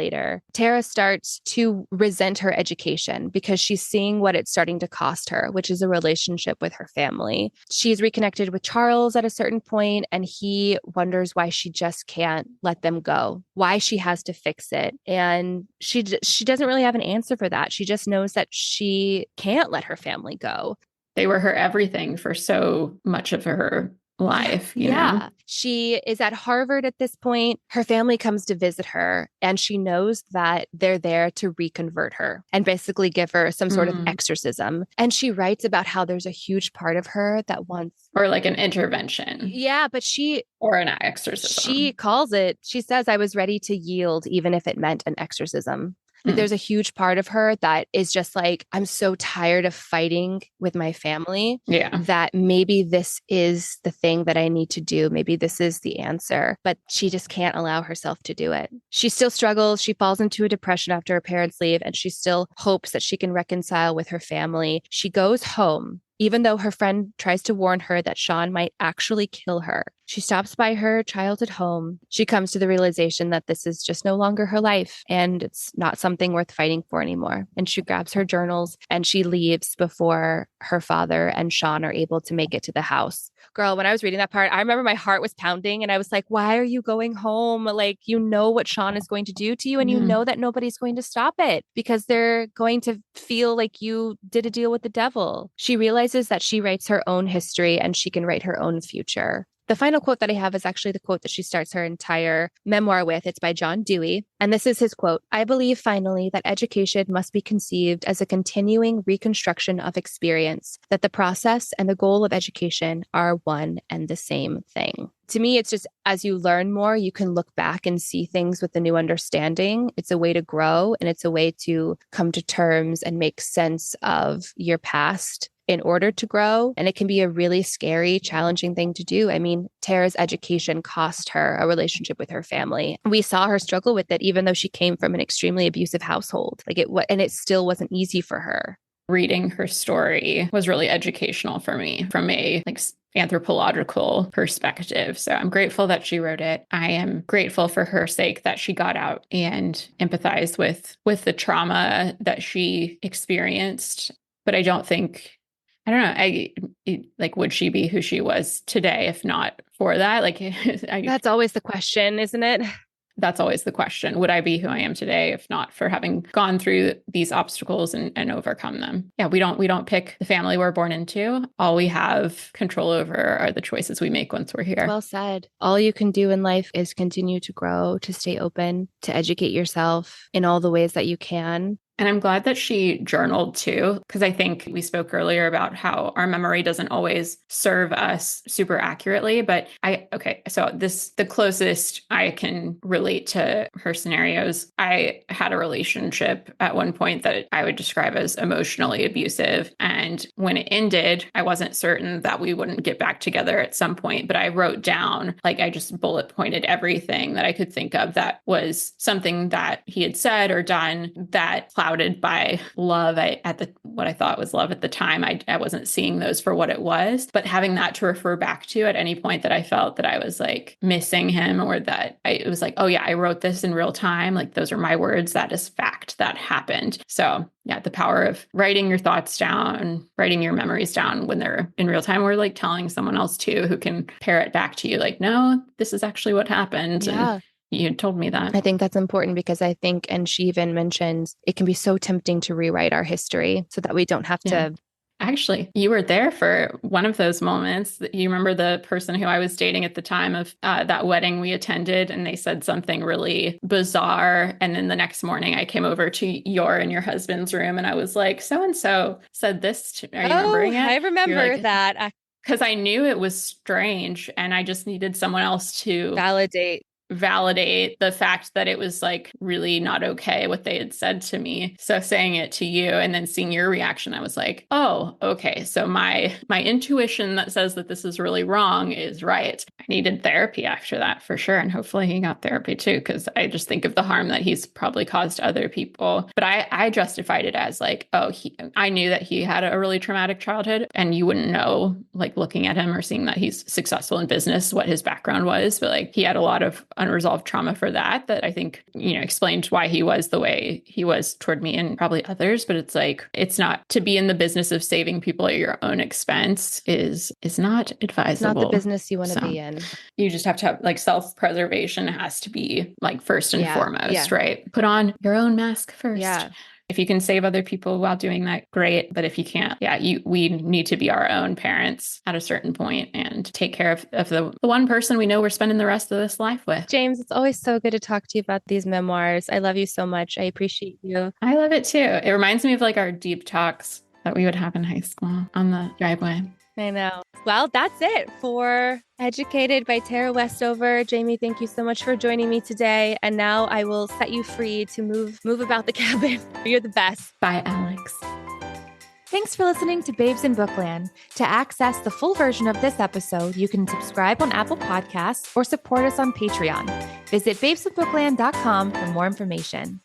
Tara starts to resent her education because she's seeing what it's starting to cost her, which is a relationship with her family. She's reconnected with Charles at a certain point, and he wonders why she just can't let them go, why she has to fix it. And she doesn't really have an answer for that. She just knows that she can't let her family go. They were her everything for so much of her life, you know? She is at Harvard at this point. Her family comes to visit her, and she knows that they're there to reconvert her and basically give her some sort of exorcism. And she writes about how there's a huge part of her that wants, or like an intervention. Yeah, but or an exorcism. She calls it, she says, "I was ready to yield even if it meant an exorcism." Like there's a huge part of her that is just like, I'm so tired of fighting with my family that maybe this is the thing that I need to do. Maybe this is the answer, but she just can't allow herself to do it. She still struggles. She falls into a depression after her parents leave, and she still hopes that she can reconcile with her family. She goes home, even though her friend tries to warn her that Sean might actually kill her. She stops by her childhood home. She comes to the realization that this is just no longer her life, and it's not something worth fighting for anymore. And she grabs her journals and she leaves before her father and Sean are able to make it to the house. Girl, when I was reading that part, I remember my heart was pounding, and I was like, why are you going home? Like, you know what Sean is going to do to you, and you know that nobody's going to stop it because they're going to feel like you did a deal with the devil. She realizes that she writes her own history and she can write her own future. The final quote that I have is actually the quote that she starts her entire memoir with. It's by John Dewey. And this is his quote: "I believe finally that education must be conceived as a continuing reconstruction of experience, that the process and the goal of education are one and the same thing." To me, it's just as you learn more, you can look back and see things with a new understanding. It's a way to grow, and it's a way to come to terms and make sense of your past in order to grow. And it can be a really scary, challenging thing to do. I mean, Tara's education cost her a relationship with her family. We saw her struggle with it, even though she came from an extremely abusive household. And it still wasn't easy for her. Reading her story was really educational for me from a anthropological perspective. So I'm grateful that she wrote it. I am grateful for her sake that she got out and empathized with the trauma that she experienced. But I don't know. Would she be who she was today if not for that? That's always the question, isn't it? That's always the question. Would I be who I am today if not for having gone through these obstacles and overcome them? Yeah, we don't pick the family we're born into. All we have control over are the choices we make once we're here. Well said. All you can do in life is continue to grow, to stay open, to educate yourself in all the ways that you can. And I'm glad that she journaled too, because I think we spoke earlier about how our memory doesn't always serve us super accurately. But so the closest I can relate to her scenarios, I had a relationship at one point that I would describe as emotionally abusive. And when it ended, I wasn't certain that we wouldn't get back together at some point, but I wrote down, I just bullet pointed everything that I could think of that was something that he had said or done that clouded by love. What I thought was love at the time, I wasn't seeing those for what it was, but having that to refer back to at any point that I felt that I was missing him, or that it was oh yeah, I wrote this in real time. Those are my words. That is fact. That happened. So yeah, the power of writing your thoughts down, writing your memories down when they're in real time, or telling someone else too, who can pair it back to you. No, this is actually what happened. Yeah. And you told me that. I think that's important because I think, and she even mentions, it can be so tempting to rewrite our history so that we don't have to. Actually, you were there for one of those moments. You remember the person who I was dating at the time of that wedding we attended, and they said something really bizarre. And then the next morning I came over to your and your husband's room and I was like, so-and-so said this. Are you remembering it? I remember that. Because I knew it was strange and I just needed someone else to validate the fact that it was really not okay what they had said to me. So saying it to you and then seeing your reaction, I was like, oh, okay. So my intuition that says that this is really wrong is right. I needed therapy after that for sure. And hopefully he got therapy too, because I just think of the harm that he's probably caused other people. But I justified it as I knew that he had a really traumatic childhood, and you wouldn't know, looking at him or seeing that he's successful in business, what his background was. But he had a lot of unresolved trauma for that I think, explained why he was the way he was toward me and probably others. But it's it's not to be in the business of saving people at your own expense is not advisable. It's not the business you want to be in. You just have to have self-preservation has to be first and foremost, right? Put on your own mask first. Yeah. If you can save other people while doing that, great. But if you can't, we need to be our own parents at a certain point and take care of the one person we know we're spending the rest of this life with. James, it's always so good to talk to you about these memoirs. I love you so much. I appreciate you. I love it too. It reminds me of our deep talks that we would have in high school on the driveway. I know. Well, that's it for Educated by Tara Westover. Jamie, thank you so much for joining me today. And now I will set you free to move about the cabin. You're the best. Bye, Alex. Thanks for listening to Babes in Bookland. To access the full version of this episode, you can subscribe on Apple Podcasts or support us on Patreon. Visit babesinbookland.com for more information.